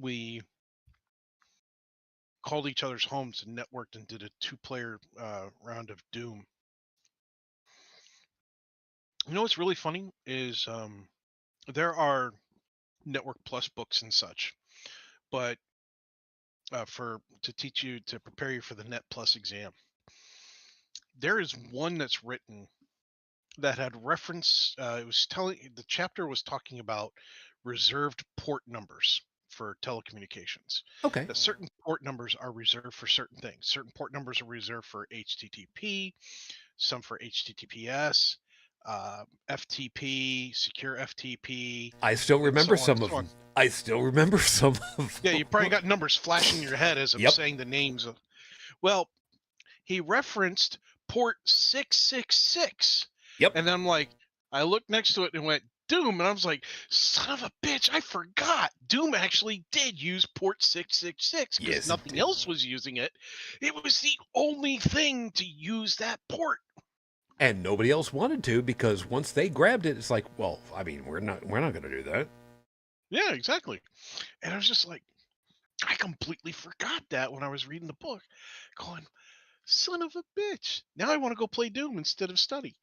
we called each other's homes and networked and did a 2-player round of Doom. You know what's really funny is there are Network Plus books and such, but to teach you to prepare you for the Net Plus exam, there is one that's written that had reference. The chapter was talking about reserved port numbers for telecommunications. Okay. That certain port numbers are reserved for certain things. Certain port numbers are reserved for HTTP, some for HTTPS, FTP, secure FTP. I still remember so some of them. I still remember some of them. Yeah, you probably got numbers flashing in your head as I'm saying the names of. Well, he referenced port 666. Yep. And I'm like, I looked next to it and went, Doom. And I was like, son of a bitch, I forgot. Doom actually did use port 666 because nothing else was using it. It was the only thing to use that port. And nobody else wanted to, because once they grabbed it, it's like, well, I mean, we're not going to do that. Yeah, exactly. And I was just like, I completely forgot that when I was reading the book, going, son of a bitch. Now I want to go play Doom instead of study.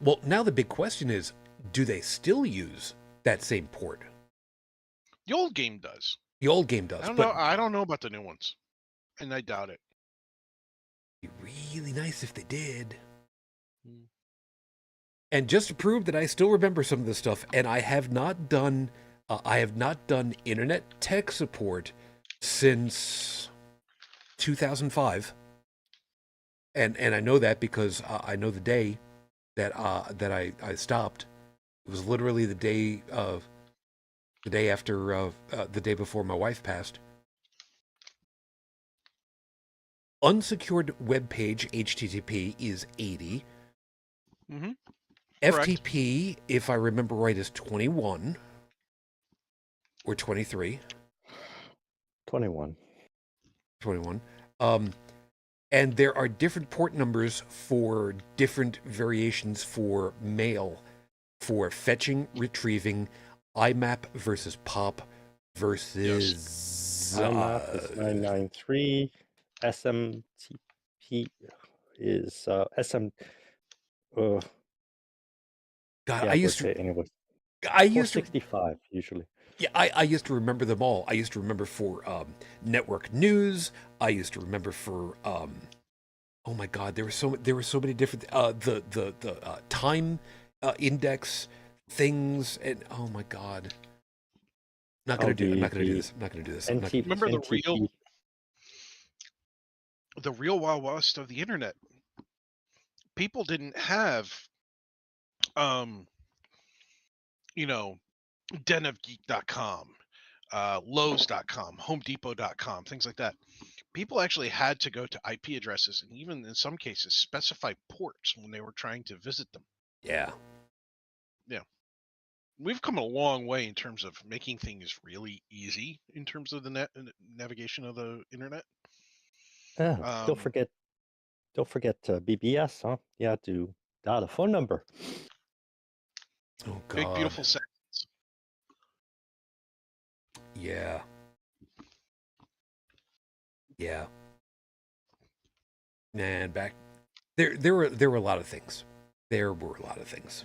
Well, now the big question is, do they still use that same port? The old game does. The old game does. I don't know about the new ones, and I doubt it. It'd be really nice if they did. And just to prove that I still remember some of this stuff, and I have not done internet tech support since 2005. And I know that because I know the day that I stopped. It was literally the day after the day before my wife passed. Unsecured web page HTTP is 80. Mm-hmm. FTP, correct. If I remember right, is 21 or 23. 21. 21. And there are different port numbers for different variations for mail, for fetching, retrieving, IMAP versus POP versus... IMAP is 993. SMTP is SM... God, I used to... Anyway. I used 465 usually. Yeah, I used to remember them all. I used to remember for network news. I used to remember for oh my God, there were so many different the time index things, and oh my God, I'm not gonna do this. Remember the real Wild West of the internet. People didn't have denofgeek.com, Lowe's.com, HomeDepot.com, things like that. People actually had to go to IP addresses and even in some cases specify ports when they were trying to visit them. Yeah. Yeah. We've come a long way in terms of making things really easy in terms of the navigation of the internet. Don't forget BBS, huh? You had to dial a phone number. Oh God. Big beautiful seconds. yeah. Yeah. And back there were a lot of things. There were a lot of things.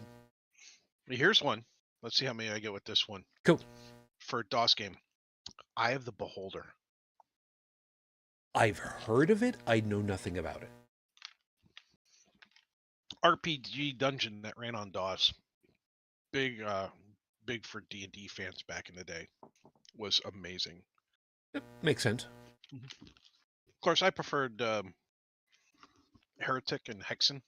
Here's one. Let's see how many I get with this one. Cool. For a DOS game, Eye of the Beholder. I've heard of it. I know nothing about it. RPG dungeon that ran on DOS. Big for D&D fans back in the day. Was amazing. Yep, makes sense. Of course, I preferred Heretic and Hexen.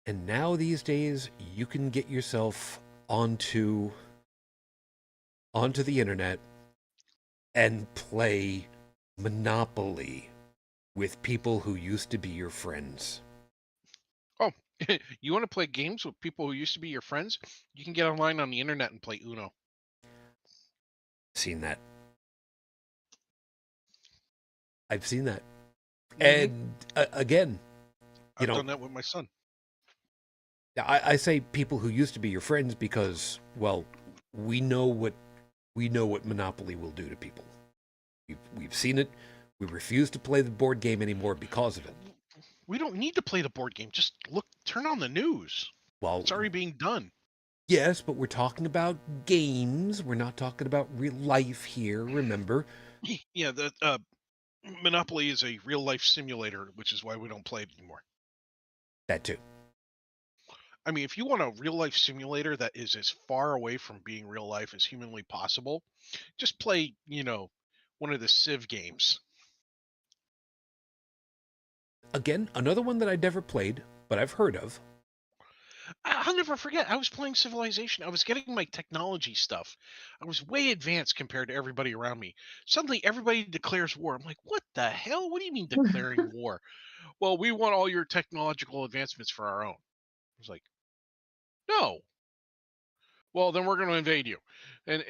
And now these days, you can get yourself onto the internet and play Monopoly with people who used to be your friends. Oh, you want to play games with people who used to be your friends? You can get online on the internet and play Uno. Seen that. I've seen that. Mm-hmm. And again, I've done that with my son. I say people who used to be your friends because, well, we know what Monopoly will do to people. We've seen it. We refuse to play the board game anymore because of it. We don't need to play the board game. Just turn on the news. Well, it's already being done. Yes, but we're talking about games. We're not talking about real life here, remember? Yeah, the Monopoly is a real life simulator, which is why we don't play it anymore. That too. I mean, if you want a real life simulator that is as far away from being real life as humanly possible, just play, one of the Civ games. Again, another one that I never played, but I've heard of. I'll never forget. I was playing Civilization. I was getting my technology stuff. I was way advanced compared to everybody around me. Suddenly, everybody declares war. I'm like, what the hell? What do you mean declaring war? Well, we want all your technological advancements for our own. I was like, no. Well, then we're going to invade you. And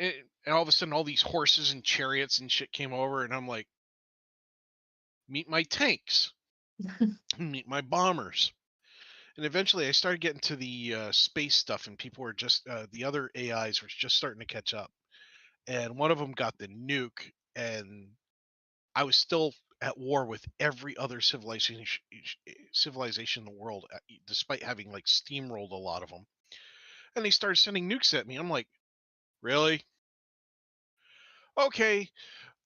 all of a sudden, all these horses and chariots and shit came over, and I'm like, meet my tanks, meet my bombers. And eventually I started getting to the space stuff, and people were just, the other AIs were just starting to catch up. And one of them got the nuke, and I was still at war with every other civilization in the world, despite having like steamrolled a lot of them. And they started sending nukes at me. I'm like, really? Okay,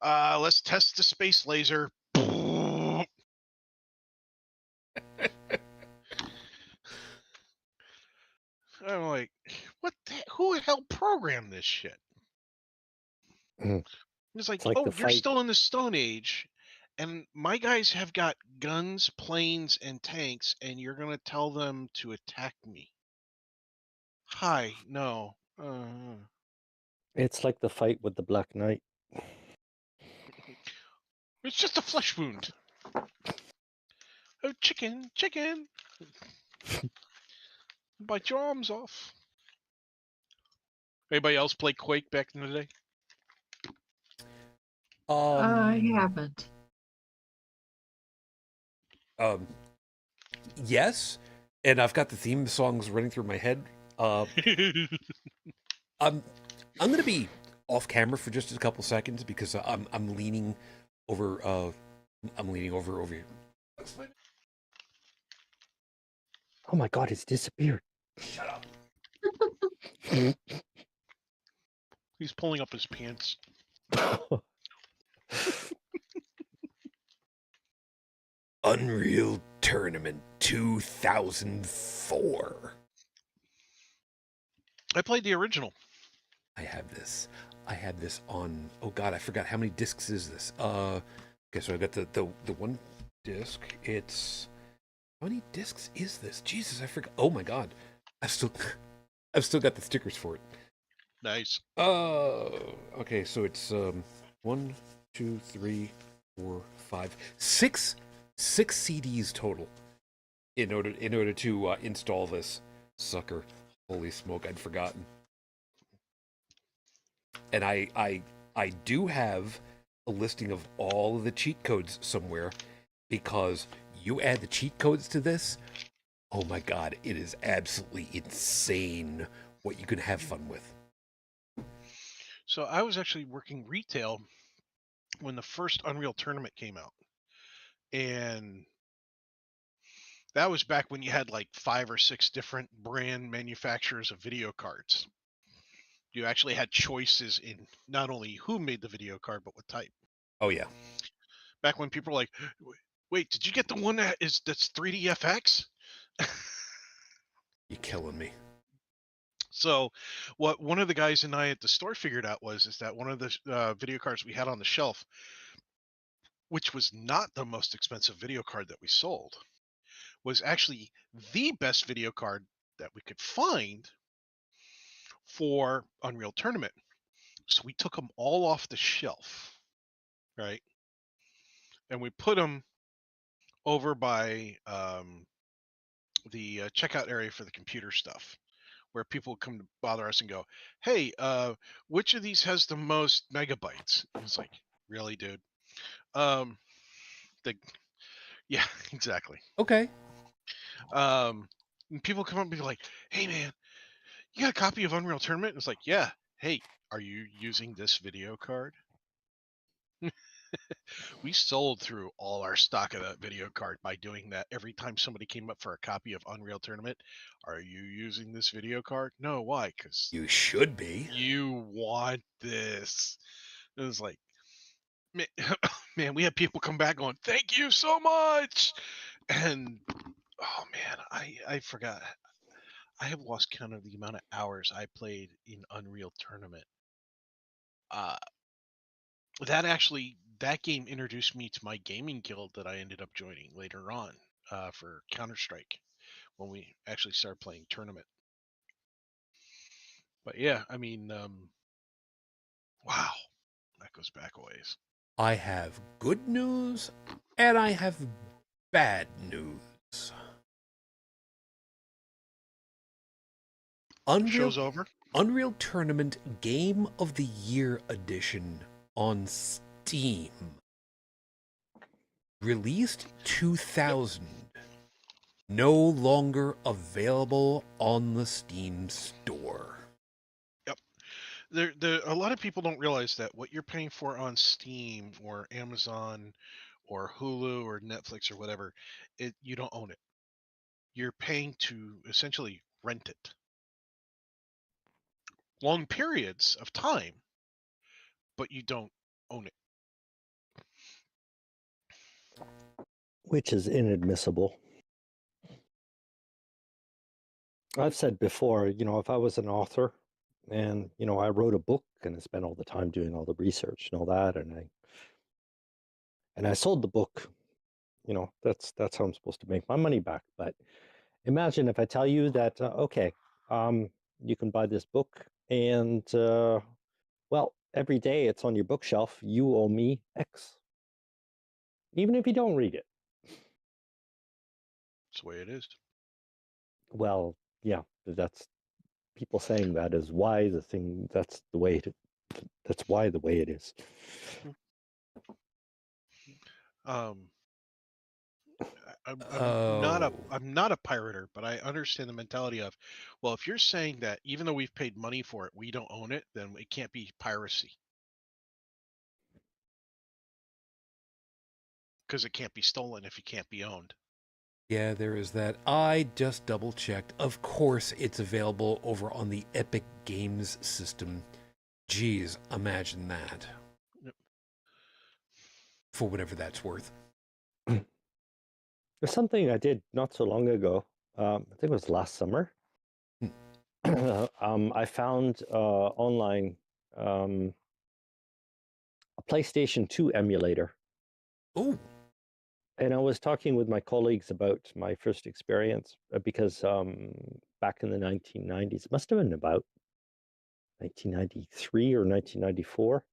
let's test the space laser. I'm like, what who the hell programmed this shit? It's like, oh, you're still in the Stone Age, and my guys have got guns, planes, and tanks, and you're going to tell them to attack me. Hi, no. It's like the fight with the Black Knight. It's just a flesh wound. Oh, chicken. Bite your arms off. Anybody else play Quake back in the day? I haven't. Yes, and I've got the theme songs running through my head. I'm going to be off camera for just a couple seconds because I'm leaning over. I'm leaning over here. Oh my God! It's disappeared. Shut up. He's pulling up his pants. Unreal Tournament 2004. I played the original. I have this on. Oh God, I forgot how many discs is this. Okay, so I got the one disc. It's how many discs is this? Jesus, I forgot. Oh my God, I've still got the stickers for it. Nice. Okay, so it's 1, 2, 3, 4, 5, 6 CDs total in order to install this sucker. Holy smoke, I'd forgotten. And I do have a listing of all of the cheat codes somewhere, because you add the cheat codes to this, Oh my god, it is absolutely insane what you can have fun with. So I was actually working retail when the first Unreal Tournament came out. And that was back when you had like 5 or 6 different brand manufacturers of video cards. You actually had choices in not only who made the video card, but what type. Oh yeah. Back when people were like, wait, did you get the one that's 3D FX? You're killing me. So what one of the guys and I at the store figured out is that one of the video cards we had on the shelf, which was not the most expensive video card that we sold, was actually the best video card that we could find for Unreal Tournament. So we took them all off the shelf, right? And we put them over by the checkout area for the computer stuff, where people come to bother us and go, hey, which of these has the most megabytes? And it's like, really, dude? The Yeah, exactly. Okay. And people come up and be like, hey, man, you got a copy of Unreal Tournament? And it's like, yeah. Hey, are you using this video card? We sold through all our stock of that video card by doing that. Every time somebody came up for a copy of Unreal Tournament, are you using this video card? No, why? Because You should be. you want this. It was like, man, man, we had people come back going, thank you so much. And oh man, I forgot. I have lost count of the amount of hours I played in Unreal Tournament. Uh, that game introduced me to my gaming guild that I ended up joining later on for Counter-Strike when we actually started playing tournament. But yeah, I mean, wow, that goes back a ways. I have good news and I have bad news. Show's over. Unreal Tournament Game of the Year Edition on Steam. Released 2000. No longer available on the Steam store. Yep. A lot of people don't realize that what you're paying for on Steam or Amazon or Hulu or Netflix or whatever, you don't own it. You're paying to essentially rent it. Long periods of time, but you don't own it. Which is inadmissible. I've said before, if I was an author and, I wrote a book and I spent all the time doing all the research and all that, and I sold the book, that's how I'm supposed to make my money back. But imagine if I tell you that, okay, you can buy this book and, well, every day it's on your bookshelf, you owe me X. Even if you don't read it. It's the way it is. Well, yeah, that's people saying that is why the thing, that's the way that's why the way it is. I'm not a pirater, but I understand the mentality of, well, if you're saying that even though we've paid money for it, we don't own it, then it can't be piracy. Because it can't be stolen if it can't be owned. Yeah, there is that. I just double checked. Of course, it's available over on the Epic Games system. Geez, imagine that. Yep. For whatever that's worth. There's something I did not so long ago. I think it was last summer. I found online a PlayStation 2 emulator. Oh. And I was talking with my colleagues about my first experience because back in the 1990s, it must have been about 1993 or 1994.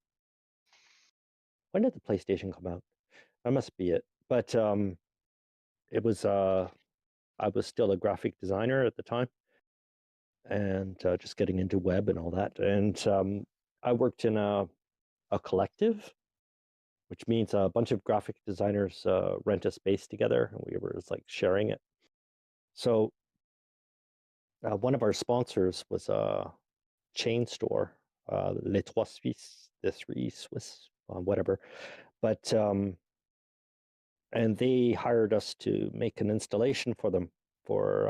When did the PlayStation come out? That must be it. But it was I was still a graphic designer at the time, and just getting into web and all that. And I worked in a collective, which means a bunch of graphic designers rent a space together, and we were just like sharing it. So one of our sponsors was a chain store, Les Trois Suisses, the Three Swiss, whatever. But and they hired us to make an installation for them for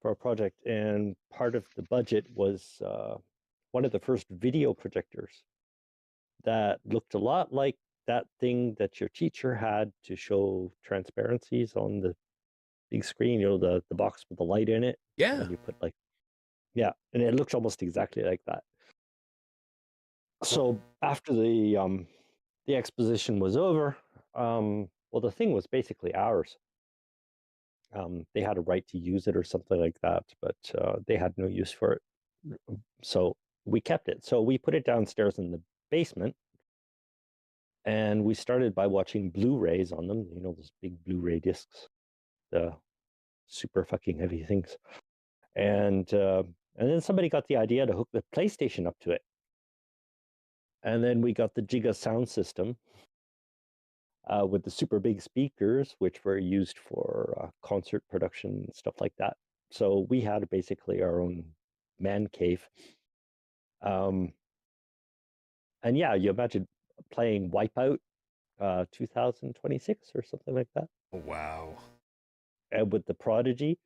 a project, and part of the budget was one of the first video projectors that looked a lot like that thing that your teacher had to show transparencies on the big screen, the box with the light in it. Yeah. And you put and it looked almost exactly like that. So after the exposition was over, well, the thing was basically ours. They had a right to use it or something like that, but they had no use for it. So we kept it. So we put it downstairs in the basement, and we started by watching Blu-rays on them, those big Blu-ray discs, the super fucking heavy things. And then somebody got the idea to hook the PlayStation up to it. And then we got the Giga sound system with the super big speakers, which were used for concert production and stuff like that. So we had basically our own man cave. And yeah, you imagine playing Wipeout 2026 or something like that. Wow. And with the Prodigy.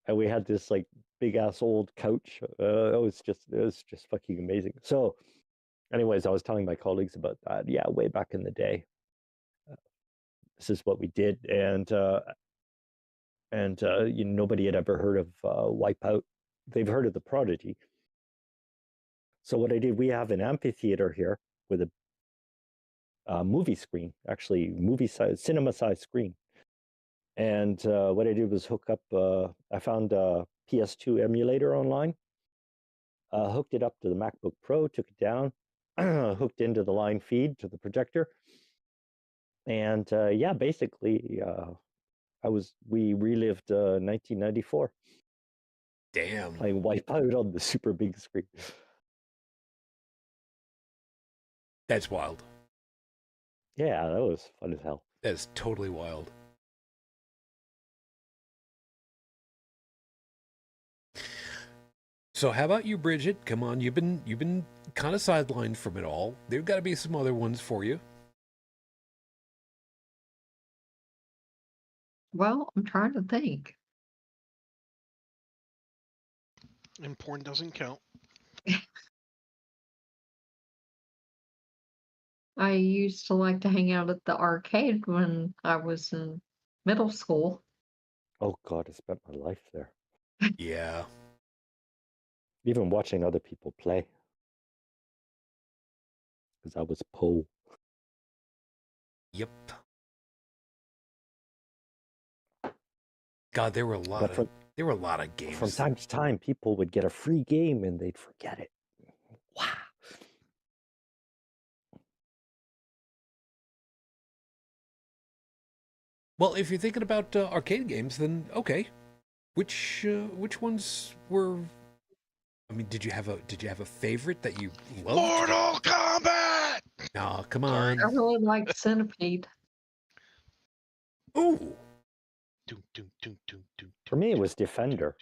And we had this big ass old couch. It was just fucking amazing. So anyways, I was telling my colleagues about that. Yeah, way back in the day. This is what we did. And nobody had ever heard of Wipeout. They've heard of the Prodigy. So what I did, we have an amphitheater here with a movie screen, actually cinema-sized screen. And what I did was hook up, I found a PS2 emulator online, hooked it up to the MacBook Pro, took it down, hooked into the line feed to the projector. And yeah, basically, we relived 1994. Damn. Playing Wipeout on the super big screen. That's wild. Yeah, that was fun as hell. That's totally wild. So how about you, Brigid? Come on, you've been kind of sidelined from it all. There've got to be some other ones for you. Well, I'm trying to think. And porn doesn't count. I used to like to hang out at the arcade when I was in middle school. Oh God, I spent my life there. Yeah. Even watching other people play. Because I was Poe. Yep. God, there were a lot of games. From time to time, people would get a free game and they'd forget it. Wow. Well, if you're thinking about arcade games, then okay. Which ones were? I mean, did you have a favorite that you loved? Mortal Kombat! Oh, come on. I really liked Centipede. Ooh. For me, it was Defender.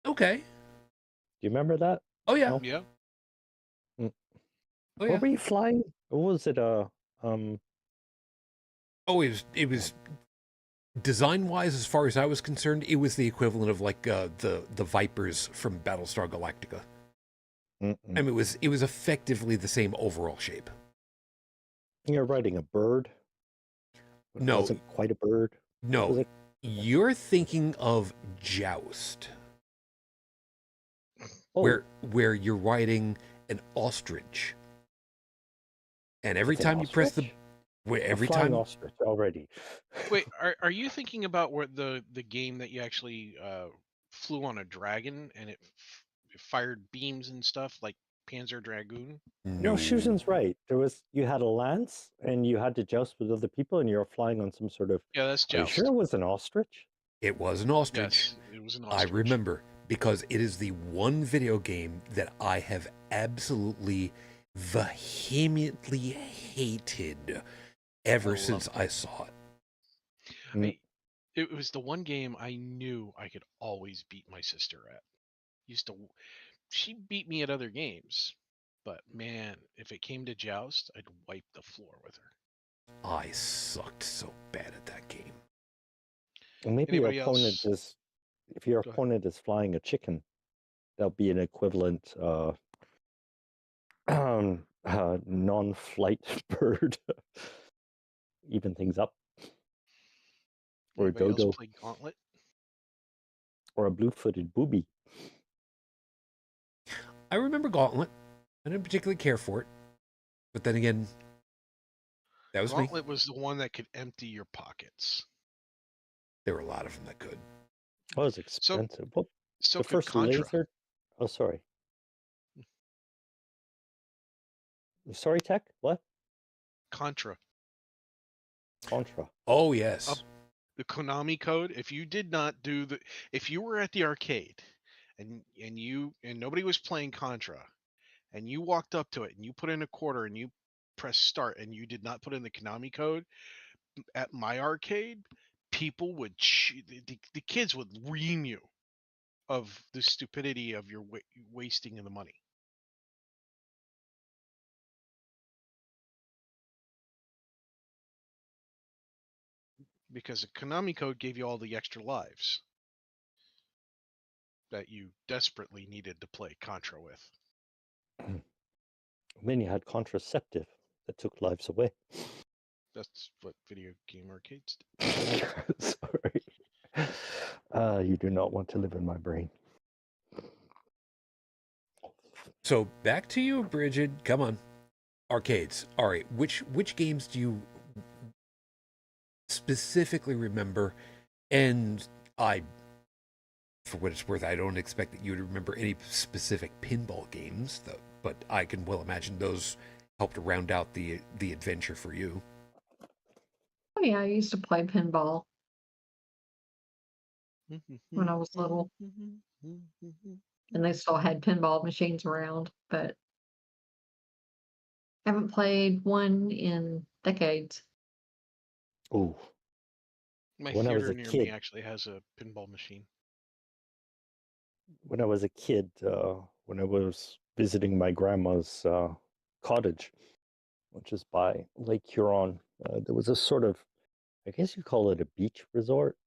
Okay. Do you remember that? Oh yeah. No? Yeah. Oh What yeah. were you flying? What was it? Oh, it was design-wise, as far as I was concerned, it was the equivalent of the Vipers from Battlestar Galactica. I mean, it was effectively the same overall shape. You're riding a bird. No. It wasn't quite a bird. No, you're thinking of Joust, where you're riding an ostrich, and every time you press the ostrich already. Wait, are you thinking about where the game that you actually flew on a dragon and it fired beams and stuff like Panzer Dragoon? No, Shujin's right. You had a lance and you had to joust with other people and you were flying on some sort of. Yeah, that's Are you Joust. sure it was an ostrich? It was an ostrich. Yes, it was an ostrich. I remember, because it is the one video game that I have absolutely vehemently hated ever I since loved I saw it. It was the one game I knew I could always beat my sister at. She beat me at other games, but man, if it came to Joust, I'd wipe the floor with her. I sucked so bad at that game. And maybe Anybody else? if your Go ahead. opponent is flying a chicken, that'll be an equivalent non-flight bird. Even things up. Or a Anybody else dodo. play Gauntlet? Or a blue-footed booby. I remember Gauntlet. I didn't particularly care for it. But then again, that was Gauntlet me. was the one that could empty your pockets. There were a lot of them that could. Oh, it was expensive. So the could first Contra. laser. Oh, sorry. Sorry, Tech? What? Contra. Oh, yes. The Konami code. If you did not do if you were at the arcade and nobody was playing Contra, and you walked up to it and you put in a quarter and you press start and you did not put in the Konami code, at my arcade, people would the kids would ream you of the stupidity of your wasting of the money. Because the Konami code gave you all the extra lives that you desperately needed to play Contra with. Then you had contraceptive that took lives away. That's what video game arcades did. Sorry. You do not want to live in my brain. So back to you, Brigid. Come on. Arcades. All right. Which games do you specifically remember? And for what it's worth, I don't expect that you would remember any specific pinball games, though. But I can well imagine those helped round out the adventure for you. Oh, yeah, I used to play pinball when I was little, and they still had pinball machines around, but haven't played one in decades. Oh. My When I was theater a near kid, me actually has a pinball machine. when I was a kid, when I was visiting my grandma's cottage, which is by Lake Huron, there was a sort of, I guess you call it a beach resort,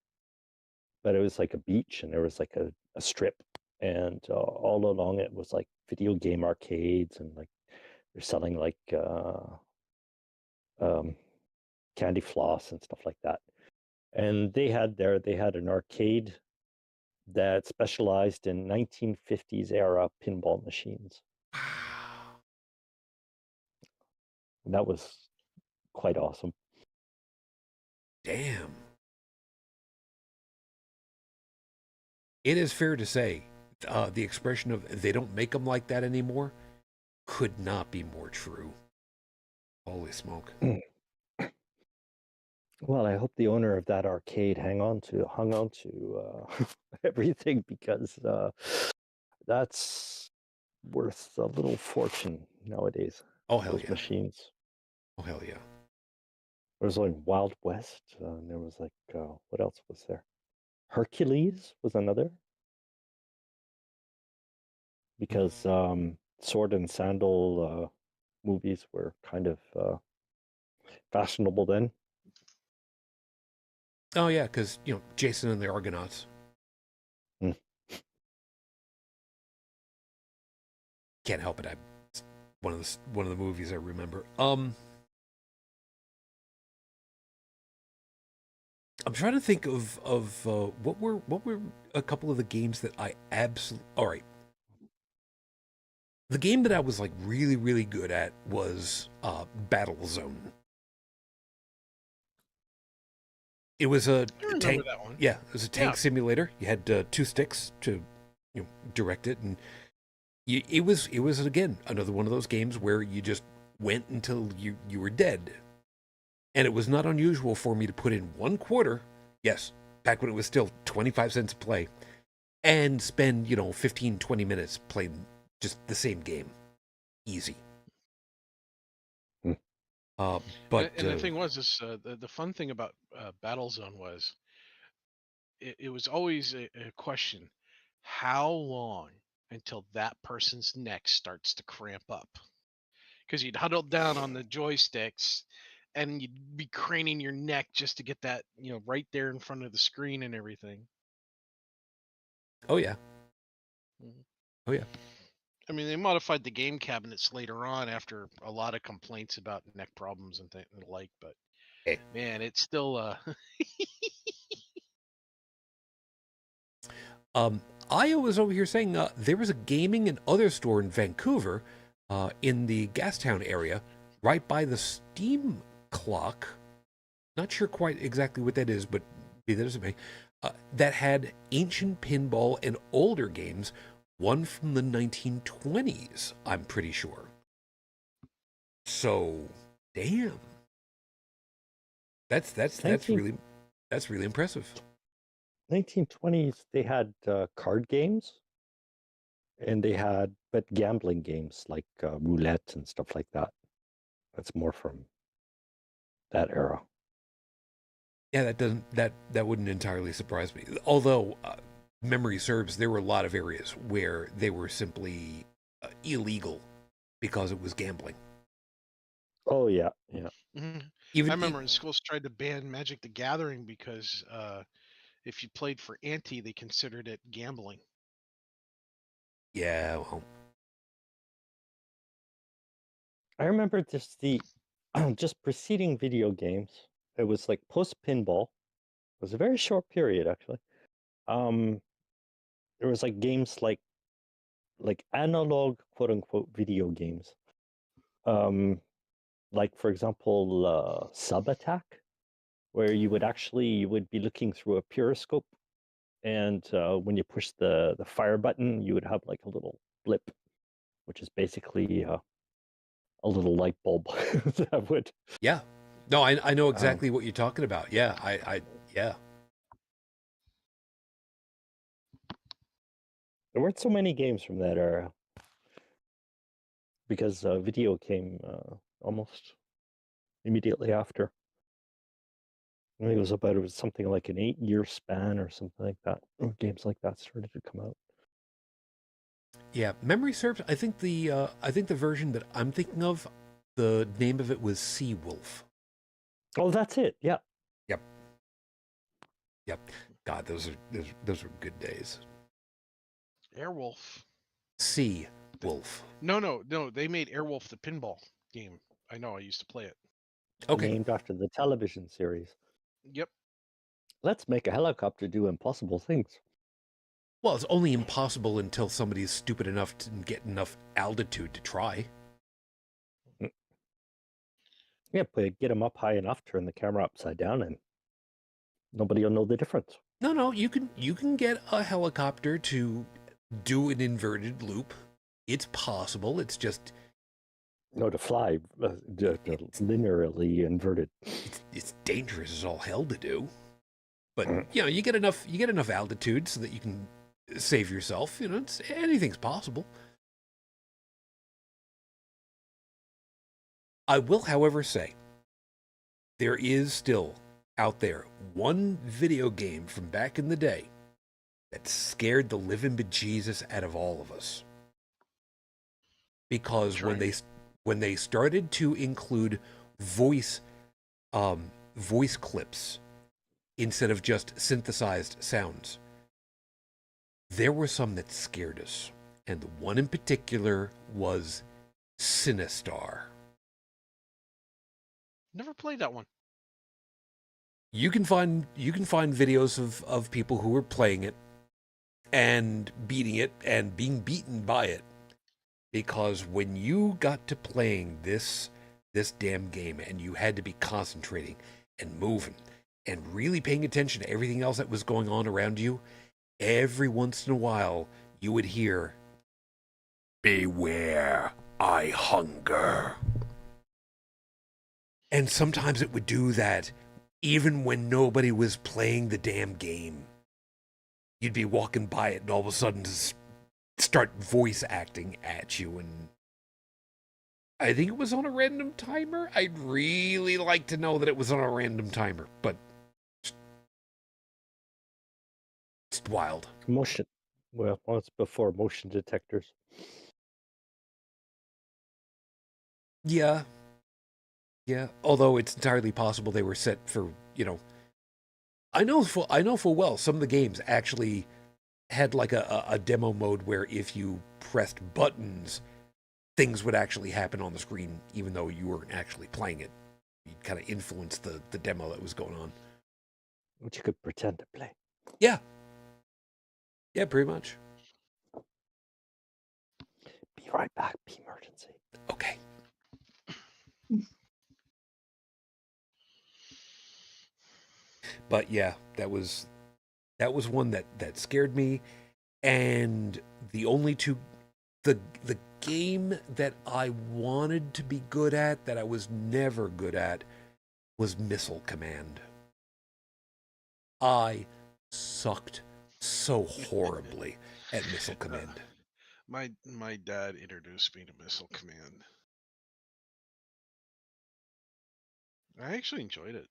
but it was like a beach and there was like a strip, and all along it was like video game arcades, and like they're selling like candy floss and stuff like that. And they had an arcade that specialized in 1950s era pinball machines. And that was quite awesome. Damn. It is fair to say the expression of "they don't make them like that anymore" could not be more true. Holy smoke. Well, I hope the owner of that arcade hung on to everything, because that's worth a little fortune nowadays. Oh, hell those yeah. machines. Oh, hell yeah. There was like Wild West, and there was like, what else was there? Hercules was another. Because sword and sandal movies were kind of fashionable then. Oh, yeah, because, Jason and the Argonauts. Can't help it. It's one of the movies I remember. I'm trying to think of what were a couple of the games that I absolutely. All right, the game that I was like really really good at was Battlezone. It was a tank. That one. Yeah, it was a tank simulator. You had 2 sticks to direct it, and it was again another one of those games where you just went until you were dead. And it was not unusual for me to put in 1 quarter, yes, back when it was still 25 cents a play, and spend, 15, 20 minutes playing just the same game. Easy. But And the thing was, this the fun thing about Battlezone was it was always a question: how long until that person's neck starts to cramp up? Because you'd huddle down on the joysticks, and you'd be craning your neck just to get that, right there in front of the screen and everything. oh yeah, Mhm. oh yeah. I mean, they modified the game cabinets later on after a lot of complaints about neck problems and the like, but Hey. man, it's still Aya was over here saying there was a gaming and other store in Vancouver, in the Gastown area, right by the Steam Clock. Not sure quite exactly what that is, but be that as it may, that had ancient pinball and older games, one from the 1920s, I'm pretty sure. So, damn. That's 19 really impressive. 1920s, they had card games, and they had but gambling games like roulette and stuff like that. That's more from that era. Yeah, that wouldn't entirely surprise me. Although memory serves, there were a lot of areas where they were simply illegal because it was gambling. Oh yeah, yeah. Mhm. I Even remember in schools tried to ban Magic the Gathering because if you played for ante, they considered it gambling. yeah, well, I remember just the just preceding video games. It was like post pinball. It was a very short period actually. Um, there was like games like analog quote unquote video games. Um, like for example, Sub Attack, where you would be looking through a periscope, and when you push the fire button, you would have like a little blip, which is basically a little light bulb that would. yeah. No, I know Um, exactly what you're talking about. Yeah, yeah. there weren't so many games from that era because video came almost immediately after. I think it was something like an 8-year span or something like that. Games like that started to come out. Yeah, memory serves. I think the version that I'm thinking of, the name of it was Sea Wolf. Oh, that's it. Yeah. Yep. Yep. God, those were good days. Airwolf. Sea Wolf. No. They made Airwolf the pinball game. I know. I used to play it. Okay. Named after the television series. Yep. Let's make a helicopter do impossible things. Well, it's only impossible until somebody's stupid enough to get enough altitude to try. Yeah, get them up high enough, turn the camera upside down, and nobody will know the difference. No, you can get a helicopter to do an inverted loop. It's possible. It's just No, to fly linearly inverted. it's dangerous as all hell to do. But you get enough altitude so that you can save yourself. Anything's possible. I will, however, say there is still out there one video game from back in the day that scared the living bejesus out of all of us. Because when they started to include voice clips instead of just synthesized sounds, there were some that scared us, and the one in particular was Sinistar. Never played that one. You can find videos of people who were playing it and beating it and being beaten by it, because when you got to playing this damn game and you had to be concentrating and moving and really paying attention to everything else that was going on around you, every once in a while you would hear, "Beware, I hunger." And sometimes it would do that even when nobody was playing the damn game. You'd be walking by it and all of a sudden start voice acting at you, and I think it was on a random timer. I'd really like to know that it was on a random timer, but it's wild. Motion. Well, it's before motion detectors. Yeah. Yeah. Although it's entirely possible they were set for, I know full well some of the games actually had like a demo mode where if you pressed buttons, things would actually happen on the screen, even though you weren't actually playing it. You'd kind of influence the demo that was going on. Which you could pretend to play. Yeah. Yeah, pretty much. Be right back. Be emergency. Okay. But yeah, that was one that scared me, and the only two the game that I wanted to be good at that I was never good at was Missile Command. I sucked so horribly at Missile Command. My dad introduced me to Missile Command. I actually enjoyed it.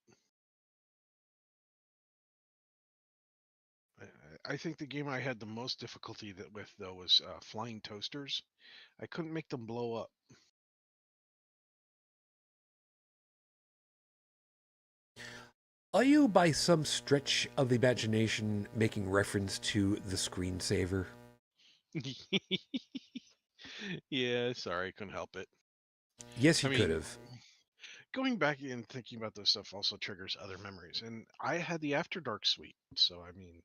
I think the game I had the most difficulty with though was Flying Toasters. I couldn't make them blow up. Are you, by some stretch of the imagination, making reference to the screensaver? Yeah, sorry, couldn't help it. Yes, you I could mean, have. going back and thinking about this stuff also triggers other memories. And I had the After Dark suite, so I mean,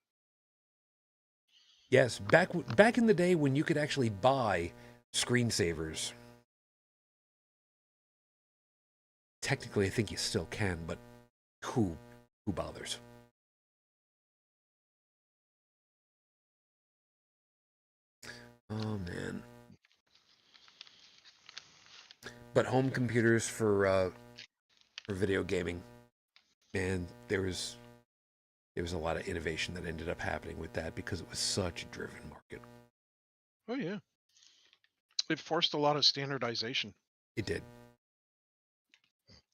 Yes, back in the day when you could actually buy screensavers. Technically, I think you still can, but who bothers? Oh man. But home computers for video gaming, man, there was a lot of innovation that ended up happening with that because it was such a driven market. oh yeah, it forced a lot of standardization. It did.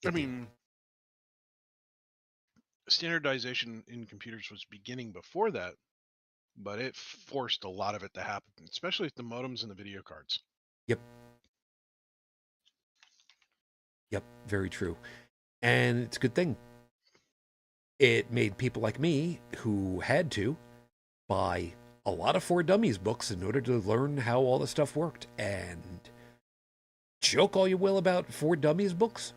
I mean, standardization in computers was beginning before that, but it forced a lot of it to happen, especially with the modems and the video cards. Yep. Yep, very true. And it's a good thing. It made people like me who had to buy a lot of For Dummies books in order to learn how all the stuff worked. And joke all you will about For Dummies books,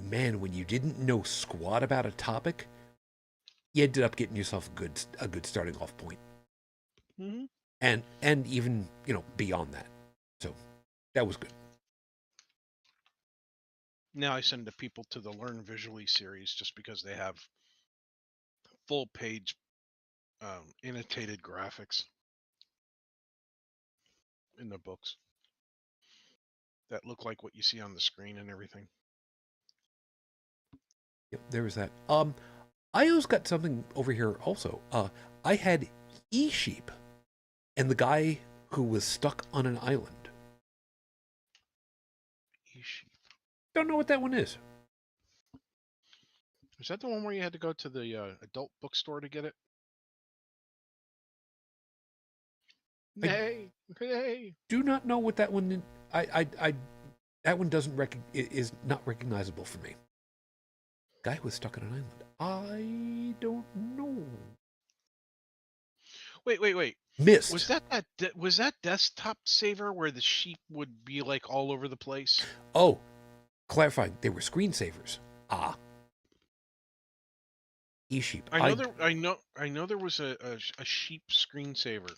man, when you didn't know squat about a topic, you ended up getting yourself a good starting off point. Mm-hmm. And even, beyond that. So that was good. Now I send the people to the Learn Visually series just because they have full page annotated graphics in the books that look like what you see on the screen and everything. Yep, there was that. I always got something over here also. I had E-Sheep and the guy who was stuck on an island. E-Sheep. Don't know what that one is. Is that the one where you had to go to the adult bookstore to get it? Nay. Do not know what that one. That one is not recognizable for me. Guy was stuck on an island. I don't know. Wait. Missed. Was that desktop saver where the sheep would be like all over the place? Oh, clarifying, they were screensavers. Ah. E-Sheep. I know there was a sheep screensaver.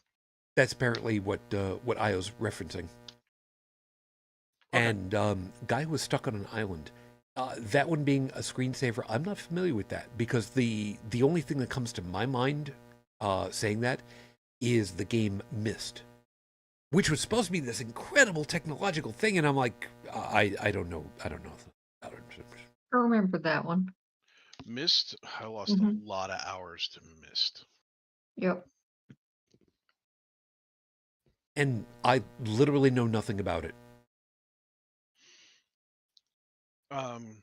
That's apparently what Io's referencing. Okay. And guy was stuck on an island. That one being a screensaver, I'm not familiar with that because the only thing that comes to my mind saying that is the game Myst, which was supposed to be this incredible technological thing, and I'm like, I don't know. I remember that one. Myst, I lost a lot of hours to Myst. Yep. And I literally know nothing about it. Um,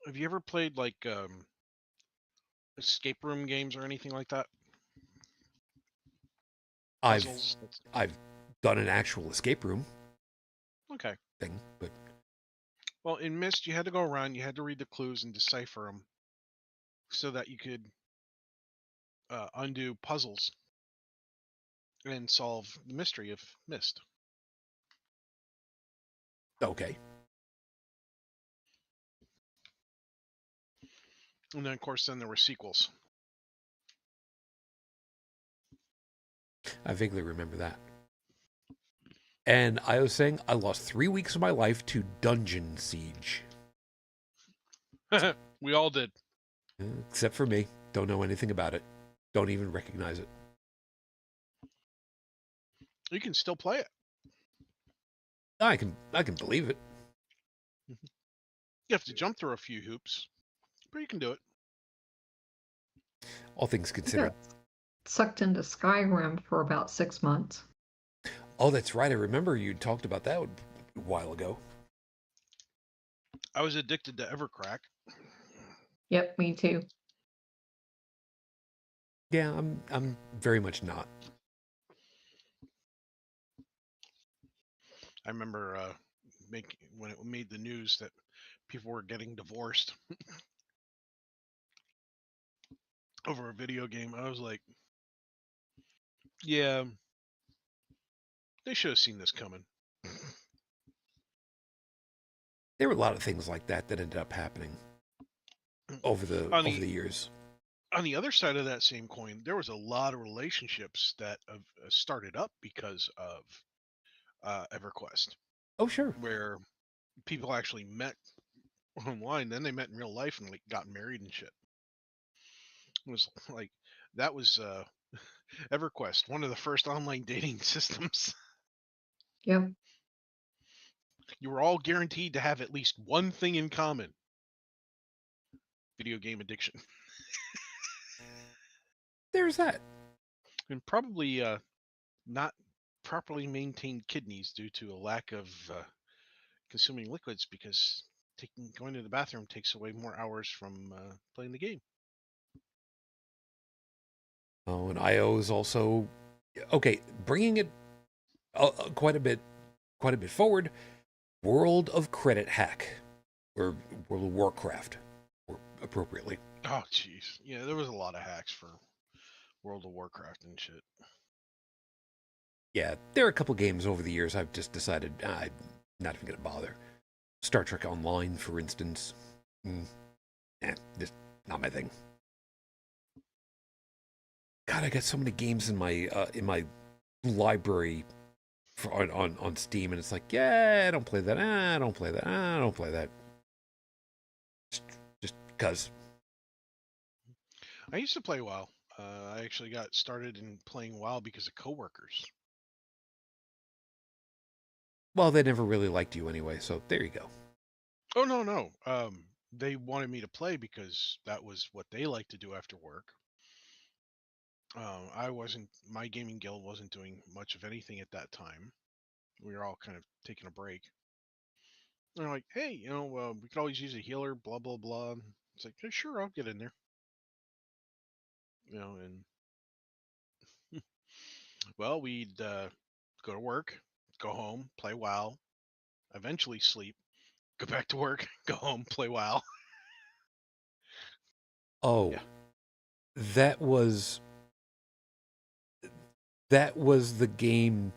have you ever played like escape room games or anything like that? I've Puzzles. I've done an actual escape room Okay. thing, but Well, in Myst, you had to go around. You had to read the clues and decipher them so that you could undo puzzles and solve the mystery of Myst. okay. And then, of course, then there were sequels. I vaguely remember that. And I was saying I lost 3 weeks of my life to Dungeon Siege. We all did. Except for me. Don't know anything about it. Don't even recognize it. You can still play it. I can believe it. You have to jump through a few hoops, but you can do it. All things I considered. got sucked into Skyrim for about 6 months. Oh, that's right. I remember you talked about that a while ago. I was addicted to Evercrack. Yep, me too. Yeah, I'm very much not. I remember when it made the news that people were getting divorced over a video game. I was like, yeah, they should have seen this coming. There were a lot of things like that that ended up happening over the years. On the other side of that same coin, there was a lot of relationships that have started up because of EverQuest. Oh, sure. Where people actually met online, then they met in real life and like got married and shit. It was like that was EverQuest, one of the first online dating systems. Yep. You were all guaranteed to have at least one thing in common: video game addiction. There's that. And probably not properly maintained kidneys due to a lack of consuming liquids, because going to the bathroom takes away more hours from playing the game. Oh, and IO is also okay. Bringing it quite a bit forward. World of Credit hack, or World of Warcraft, or appropriately. Oh, jeez. Yeah, there was a lot of hacks for World of Warcraft and shit. Yeah, there are a couple games over the years I've just decided I'm not even going to bother. Star Trek Online, for instance. Just not my thing. God, I got so many games in my library on Steam, and it's like, yeah, I don't play that. I don't play that. I don't play that. Just because. I used to play WoW. I actually got started in playing WoW because of coworkers. Well, they never really liked you anyway, so there you go. Oh, no. They wanted me to play because that was what they like to do after work. My gaming guild wasn't doing much of anything at that time. We were all kind of taking a break. And they're like, hey, we could always use a healer, blah, blah, blah. It's like, hey, sure, I'll get in there. And well, we'd go to work, go home, play WoW, eventually sleep, go back to work, go home, play WoW. Oh, Yeah. that was the game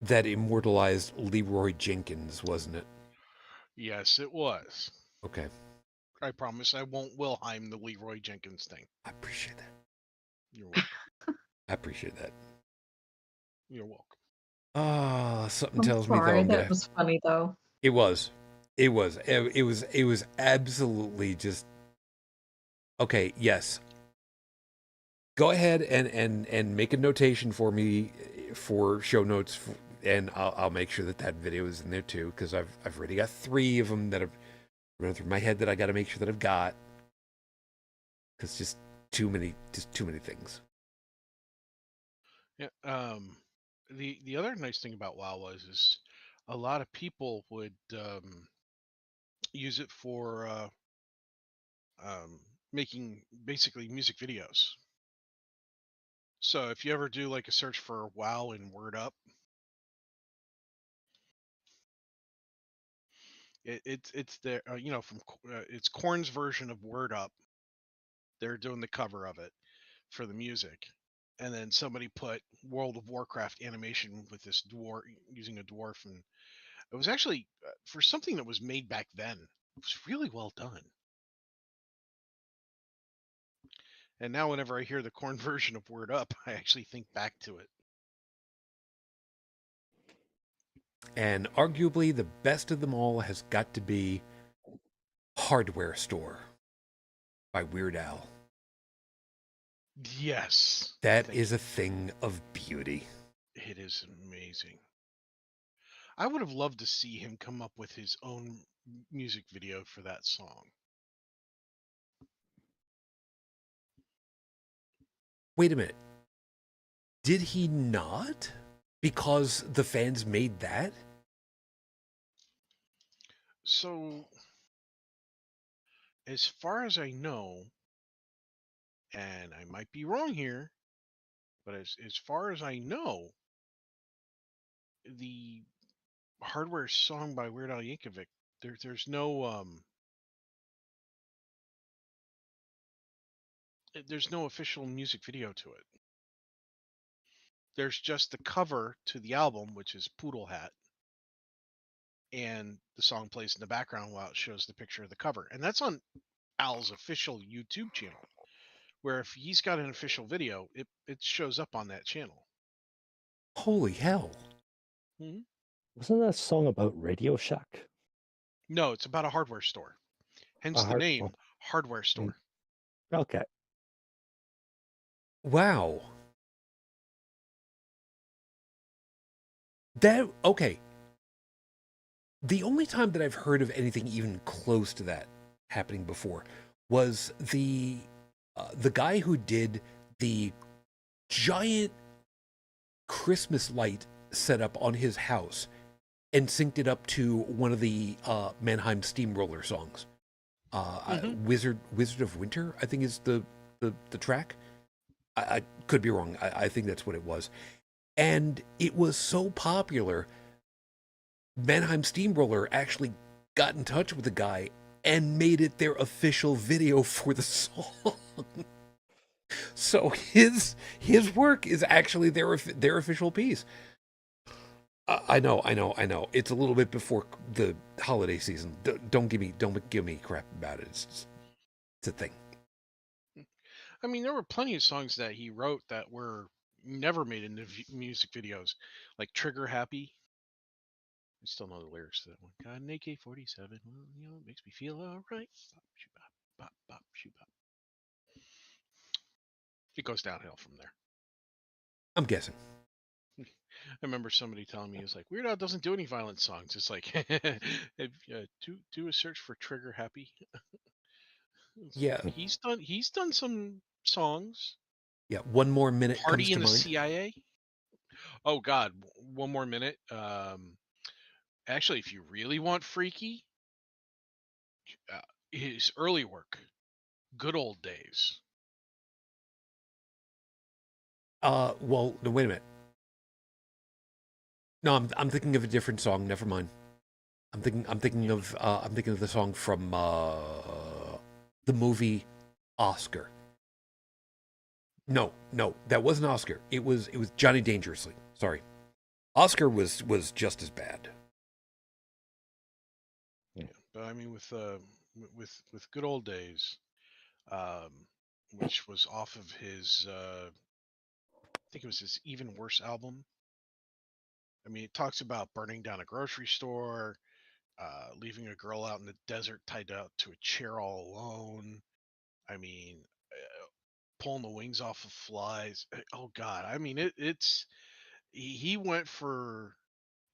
that immortalized Leroy Jenkins, wasn't it? Yes, it was. Okay. I promise I won't Wilhelm the Leroy Jenkins thing. I appreciate that. You're welcome. I appreciate that. You're welcome. Something I'm tells me though sorry, I'm that gonna. was funny though. It was absolutely just okay. Yes. Go ahead and make a notation for me for show notes, and I'll make sure that video is in there too, because I've already got 3 of them that have run through my head that I got to make sure that I've got, because just too many things. Yeah. The other nice thing about WoW is a lot of people would use it for making basically music videos. So if you ever do like a search for WoW in Word Up, it's there. It's Korn's version of Word Up. They're doing the cover of it for the music, and then somebody put World of Warcraft animation with this dwarf using a dwarf, and it was actually for something that was made back then. It was really well done. And now, whenever I hear the Korn version of Word Up, I actually think back to it. And arguably the best of them all has got to be Hardware Store by Weird Al. Yes. That is a thing of beauty. It is amazing. I would have loved to see him come up with his own music video for that song. Wait a minute. Did he not? Because the fans made that? So, as far as I know, and I might be wrong here, but as far as I know, the Hardware song by Weird Al Yankovic, there's no official music video to it. There's just the cover to the album, which is Poodle Hat, and the song plays in the background while it shows the picture of the cover, and that's on Al's official YouTube channel. Where if he's got an official video, it shows up on that channel. Holy hell. Mm-hmm. Wasn't that song about Radio Shack? No, it's about a hardware store. Hence the name, Hardware Store. Okay. Wow. Okay. The only time that I've heard of anything even close to that happening before was the guy who did the giant Christmas light setup on his house and synced it up to one of the Mannheim Steamroller songs. Wizard of Winter, I think is the track. I could be wrong. I think that's what it was. And it was so popular, Mannheim Steamroller actually got in touch with the guy and made it their official video for the song. So his work is actually their official piece. I know. It's a little bit before the holiday season. Don't give me crap about it. It's a thing. I mean, there were plenty of songs that he wrote that were never made into music videos, like Trigger Happy. I still know the lyrics to that one. Got an AK-47. Well, it makes me feel all right. Bop, shoot, bop, bop, bop, shoot, bop. It goes downhill from there. I'm guessing. I remember somebody telling me, it's like, Weird Al doesn't do any violent songs. It's like, do a search for Trigger Happy. Yeah. He's done some songs. Yeah, One More Minute Party comes to in the mind. CIA. Oh God, One More Minute. Actually, if you really want freaky, his early work, Good Old Days. Well, no, wait a minute. No, I'm thinking of a different song. Never mind. I'm thinking of the song from the movie Oscar. No, that wasn't Oscar. It was Johnny Dangerously. Sorry, Oscar was just as bad. Yeah, but I mean with Good Old Days, which was off of his I think it was his Even Worse album. I mean, it talks about burning down a grocery store, leaving a girl out in the desert tied out to a chair all alone. I mean, pulling the wings off of flies. Oh God, I mean he went for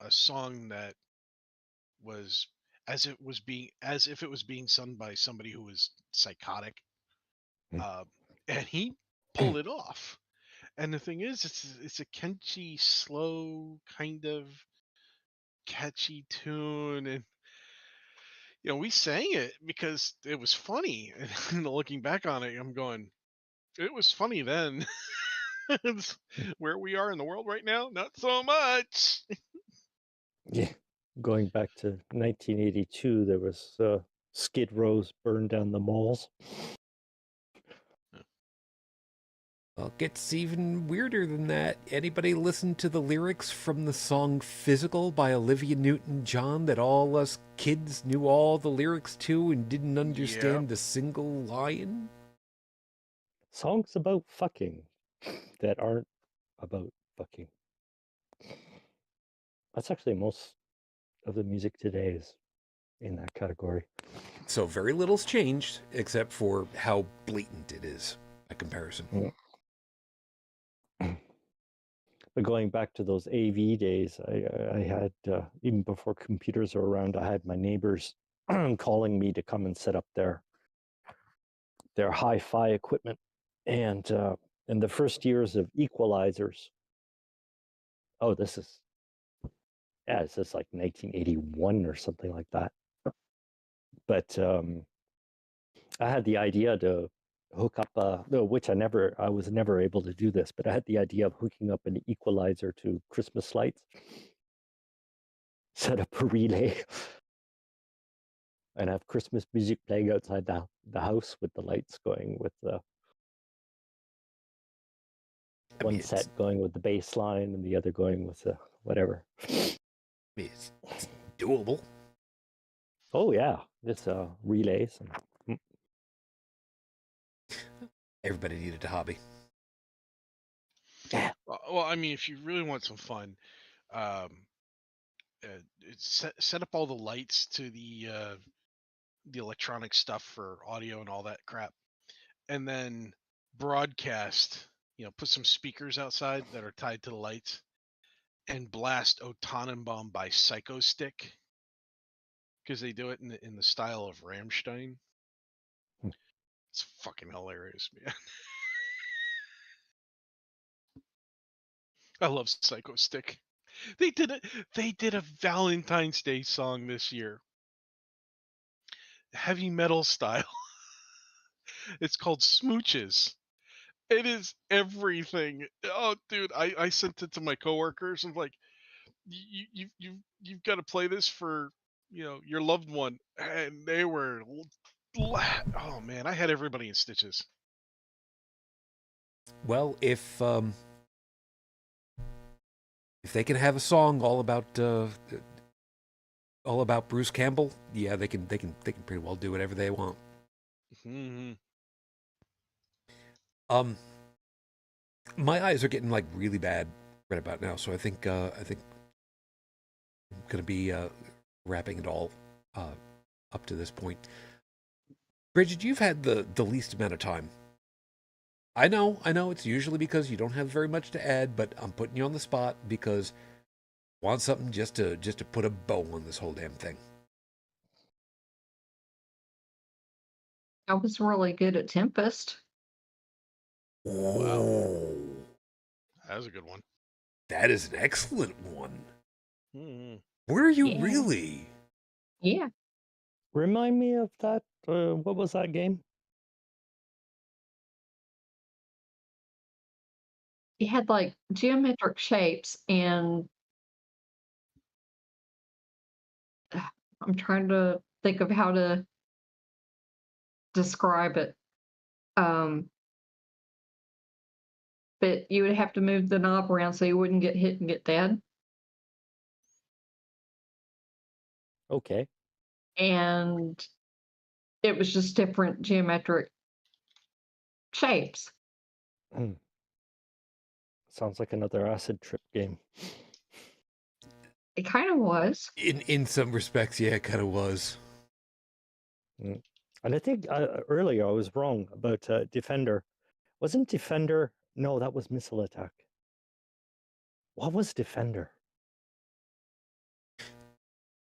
a song that was as if it was being sung by somebody who was psychotic, and he pulled it off. And the thing is, it's a catchy, slow, kind of catchy tune, and we sang it because it was funny. And looking back on it, I'm going, it was funny then. It's where we are in the world right now, not so much. Yeah. Going back to 1982, there was Skid Row's Burn Down the Malls. Well, it gets even weirder than that. Anybody listen to the lyrics from the song Physical by Olivia Newton-John that all us kids knew all the lyrics to and didn't understand a single line? Songs about fucking that aren't about fucking. That's actually most of the music today is in that category. So very little's changed, except for how blatant it is by comparison. But going back to those AV days, I had, even before computers were around, I had my neighbors calling me to come and set up their hi-fi equipment. And in the first years of equalizers, this is like 1981 or something like that. But I had the idea to hook up, which I was never able to do this, but I had the idea of hooking up an equalizer to Christmas lights, set up a relay, and have Christmas music playing outside the house with the lights going with the one set going with the bass line and the other going with the whatever. It's doable. Oh yeah, it's relays. Everybody needed a hobby. Well, I mean, if you really want some fun, set up all the lights to the electronic stuff for audio and all that crap, and then broadcast. Put some speakers outside that are tied to the lights, and blast "O Tannenbaum" by Psychostick, because they do it in the style of Rammstein. It's fucking hilarious, man. I love Psychostick. They did a Valentine's Day song this year. Heavy metal style. It's called Smooches. It is everything. Oh, dude, I sent it to my coworkers. I'm like, you've got to play this for your loved one, and they were, oh man, I had everybody in stitches. Well, if they can have a song all about Bruce Campbell, yeah, they can pretty well do whatever they want. Mm-hmm. My eyes are getting like really bad right about now, so I think I'm gonna be wrapping it all up to this point. Brigid, you've had the least amount of time. I know it's usually because you don't have very much to add, but I'm putting you on the spot because I want something just to put a bow on this whole damn thing. I was really good at Tempest. Wow. That was a good one. That is an excellent one. Mm-hmm. Were you really? Yeah. Remind me of that. What was that game? It had like geometric shapes, and I'm trying to think of how to describe it. But you would have to move the knob around so you wouldn't get hit and get dead. Okay. And it was just different geometric shapes. Sounds like another acid trip game. It kind of was. In some respects, yeah, it kind of was. And I think earlier I was wrong about Defender. Wasn't Defender? No, that was Missile Attack. What was Defender?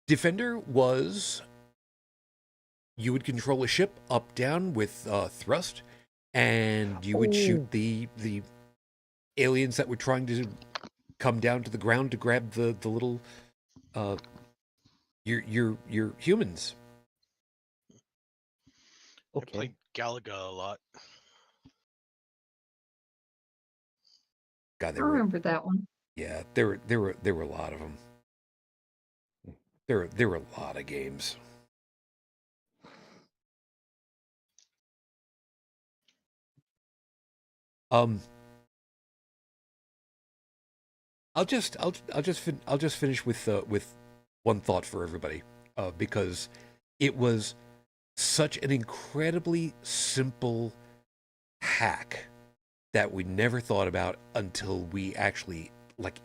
Defender was you would control a ship up down with thrust, and you would shoot the aliens that were trying to come down to the ground to grab the little your humans. I played Galaga a lot. God, I remember that one. yeah, there were a lot of them. There were a lot of games. I'll just finish with one thought for everybody, because it was such an incredibly simple hack that we never thought about until we actually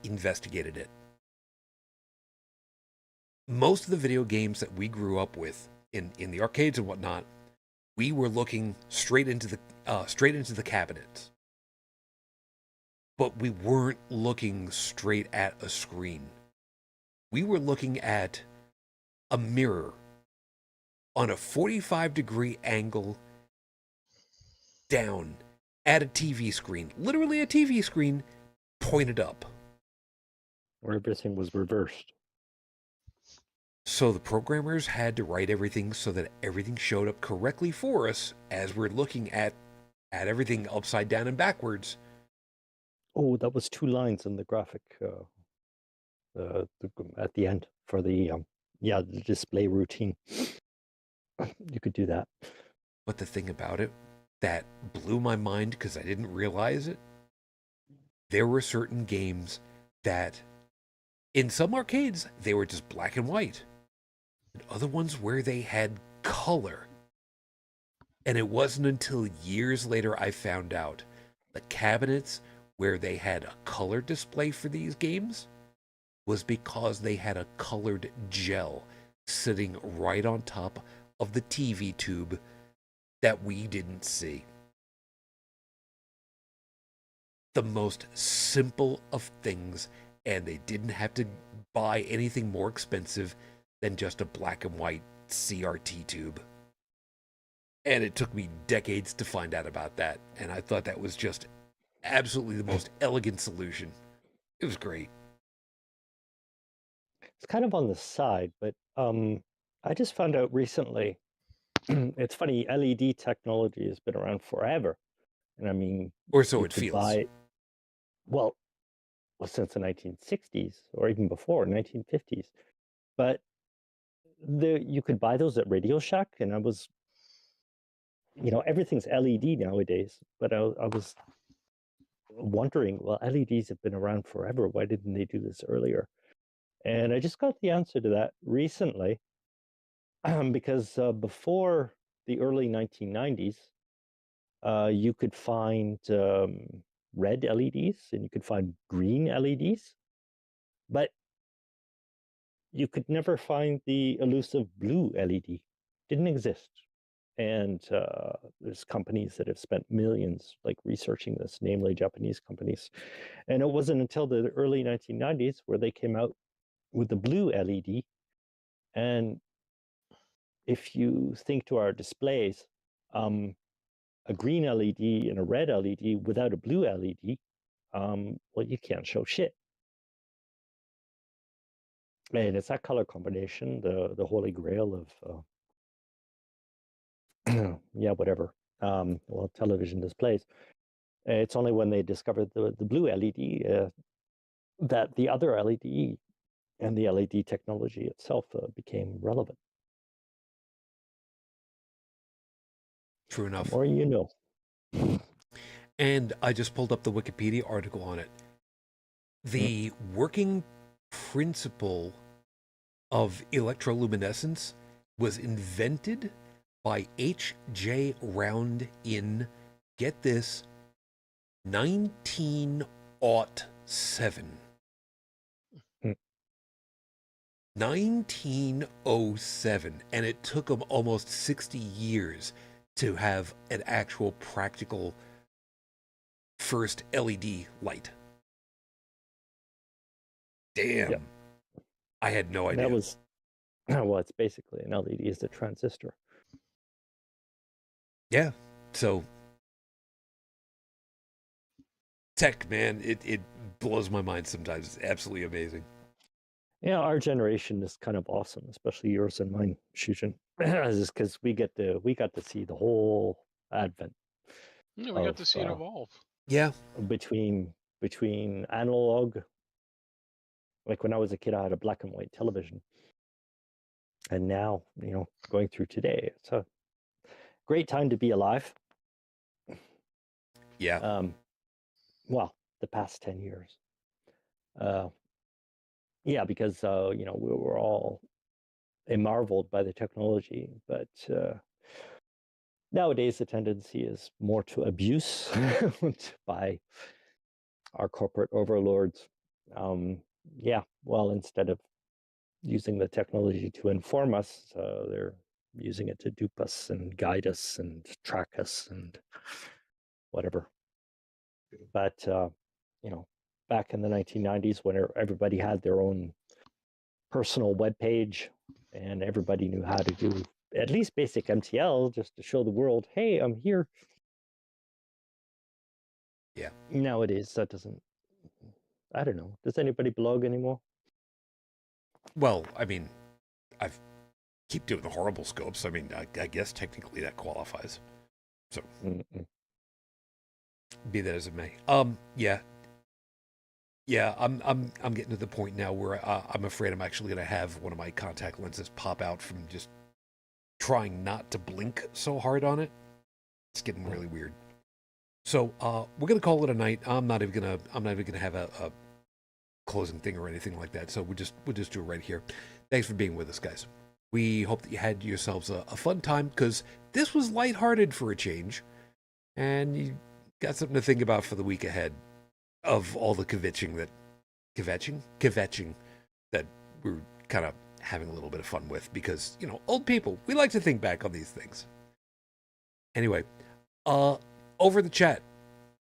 investigated it. Most of the video games that we grew up with in the arcades and whatnot, we were looking straight into the cabinets, but we weren't looking straight at a screen. We were looking at a mirror on a 45-degree angle down at a TV screen, literally a TV screen pointed up. Where everything was reversed. So the programmers had to write everything so that everything showed up correctly for us as we're looking at everything upside down and backwards. Oh, that was 2 lines in the graphic at the end for the the display routine. You could do that. But the thing about it that blew my mind, because I didn't realize it, there were certain games that in some arcades they were just black and white, and other ones where they had color. And it wasn't until years later I found out the cabinets where they had a color display for these games was because they had a colored gel sitting right on top of the TV tube that we didn't see. The most simple of things, and they didn't have to buy anything more expensive than just a black and white CRT tube. And it took me decades to find out about that, and I thought that was just absolutely the most elegant solution. It was great. It's kind of on the side, but I just found out recently. It's funny, LED technology has been around forever, and I mean, Or so you it could feels. buy well since the 1960s or even before 1950s, but you could buy those at Radio Shack, and I was, everything's LED nowadays, but I was wondering, well, LEDs have been around forever. Why didn't they do this earlier? And I just got the answer to that recently, because before the early 1990s, you could find red LEDs and you could find green LEDs, but you could never find the elusive blue LED. Didn't exist. And there's companies that have spent millions researching this, namely Japanese companies. And it wasn't until the early 1990s where they came out with the blue LED. And if you think to our displays, a green LED and a red LED without a blue LED, well, you can't show shit. And it's that color combination, the holy grail of whatever. Well, television displays. It's only when they discovered the blue LED that the other LED and the LED technology itself became relevant. True enough. The more you know. And I just pulled up the Wikipedia article on it. The working principle of electroluminescence was invented by H.J. Round in, get this, 1907. 1907, and it took them almost 60 years to have an actual practical first LED light. Damn. Yep. I had no idea. That was, well, it's basically an LED is a transistor. Yeah. So, tech, man, it blows my mind sometimes. It's absolutely amazing. Yeah, our generation is kind of awesome, especially yours and mine, Shujin, is because we got to see the whole advent Yeah, we got of to see it evolve. Yeah. between analog. Like when I was a kid, I had a black and white television, and now going through today, it's a great time to be alive. Yeah. Well, the past 10 years. Yeah, because we were all marveled by the technology, but nowadays the tendency is more to abuse by our corporate overlords. Yeah, well, instead of using the technology to inform us, they're using it to dupe us and guide us and track us and whatever. But back in the 1990s, when everybody had their own personal web page and everybody knew how to do at least basic MTL just to show the world, hey, I'm here. Yeah. Nowadays, that doesn't. I don't know. Does anybody blog anymore? Well, I mean, I keep doing the horrible scopes. I mean, I guess technically that qualifies. So, be that as it may. Yeah. Yeah, I'm getting to the point now where I'm afraid I'm actually going to have one of my contact lenses pop out from just trying not to blink so hard on it. It's getting really weird. So we're going to call it a night. I'm not even gonna have a closing thing or anything like that. So we'll just do it right here. Thanks for being with us, guys. We hope that you had yourselves a fun time, because this was lighthearted for a change, and you got something to think about for the week ahead of all the kvetching that we're kind of having a little bit of fun with, because old people, we like to think back on these things. Anyway, over the chat,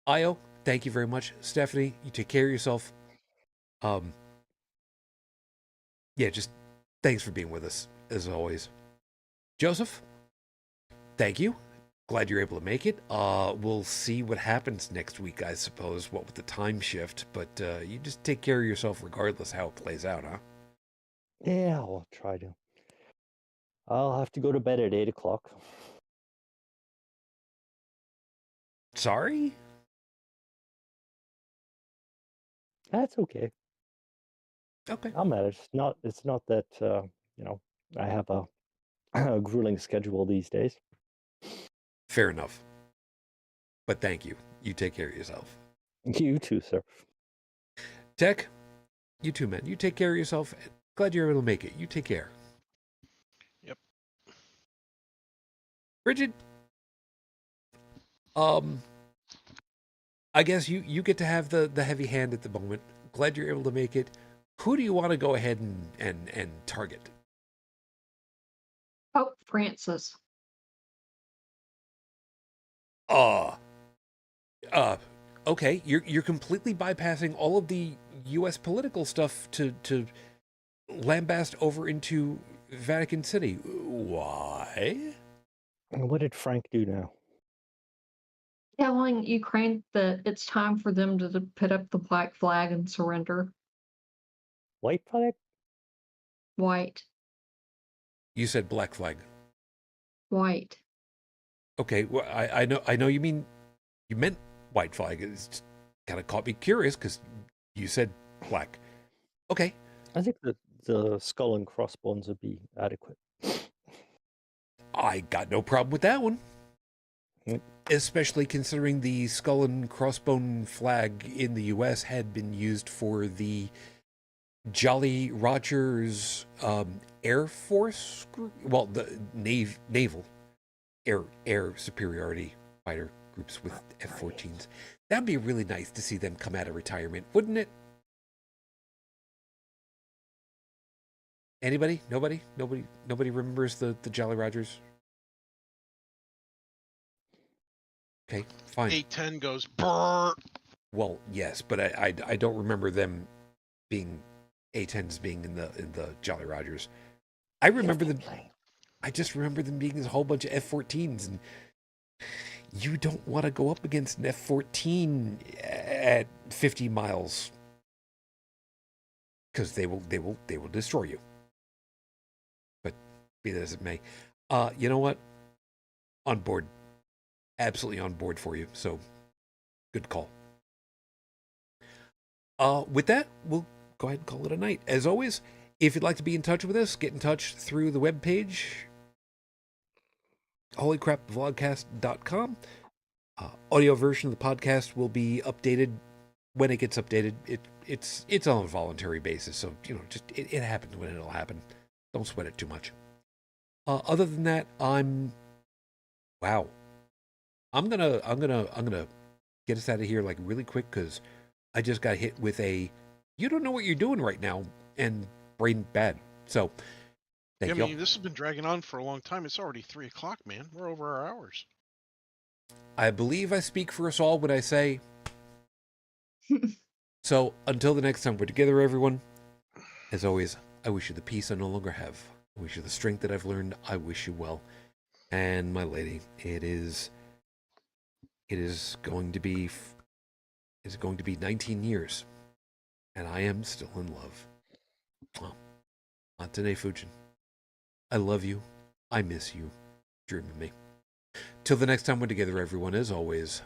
Io, thank you very much. Stephanie, you take care of yourself. Yeah, just thanks for being with us as always. Joseph, thank you. Glad you're able to make it. We'll see what happens next week, I suppose, what with the time shift, but you just take care of yourself regardless how it plays out, huh? Yeah, I'll try to. I'll have to go to bed at 8 o'clock. Sorry? That's okay. Okay. I'll manage. It's not that I have a grueling schedule these days. Fair enough. But thank you. You take care of yourself. You too, sir. Tech, you too, man. You take care of yourself. Glad you're able to make it. You take care. Yep. Brigid, I guess you get to have the heavy hand at the moment. Glad you're able to make it. Who do you want to go ahead and target? Oh, Francis. Okay. You're completely bypassing all of the U.S. political stuff to lambast over into Vatican City. Why? What did Frank do now? Telling Ukraine that it's time for them to put up the black flag and surrender. White flag? White. You said black flag. White. Okay. Well, I know you meant white flag. It's kind of caught me curious because you said black. Okay. I think that the skull and crossbones would be adequate. I got no problem with that one. Especially considering the skull and crossbone flag in the U.S. had been used for the Jolly Rogers Air Force group. Well, the naval air superiority fighter groups with F-14s. That'd be really nice to see them come out of retirement, wouldn't it? Anybody? Nobody remembers the Jolly Rogers? Okay, fine. 810 goes brrr. Well, yes, but I don't remember them being A10s being in the Jolly Rogers. I remember them. I just remember them being a whole bunch of F-14s, and you don't want to go up against an F-14 at 50 miles. because they will destroy you. But be that as it may, you know what? On board, absolutely on board for you. So, good call. With that, we'll go ahead and call it a night. As always, if you'd like to be in touch with us, get in touch through the webpage, holycrapvlogcast.com. Audio version of the podcast will be updated when it gets updated. It's on a voluntary basis, so just it happens when it'll happen. Don't sweat it too much. Other than that, I'm gonna get us out of here like really quick because I just got hit with a you don't know what you're doing right now and brain bad. So thank you. This has been dragging on for a long time. It's already 3:00, man. We're over our hours. I believe I speak for us all when I say. So until the next time we're together, everyone, as always, I wish you the peace I no longer have. I wish you the strength that I've learned. I wish you well. And my lady, it is going to be 19 years, and I am still in love. Oh, Antene Fujin, I love you. I miss you. Dream of me. Till the next time we're together, everyone, as always,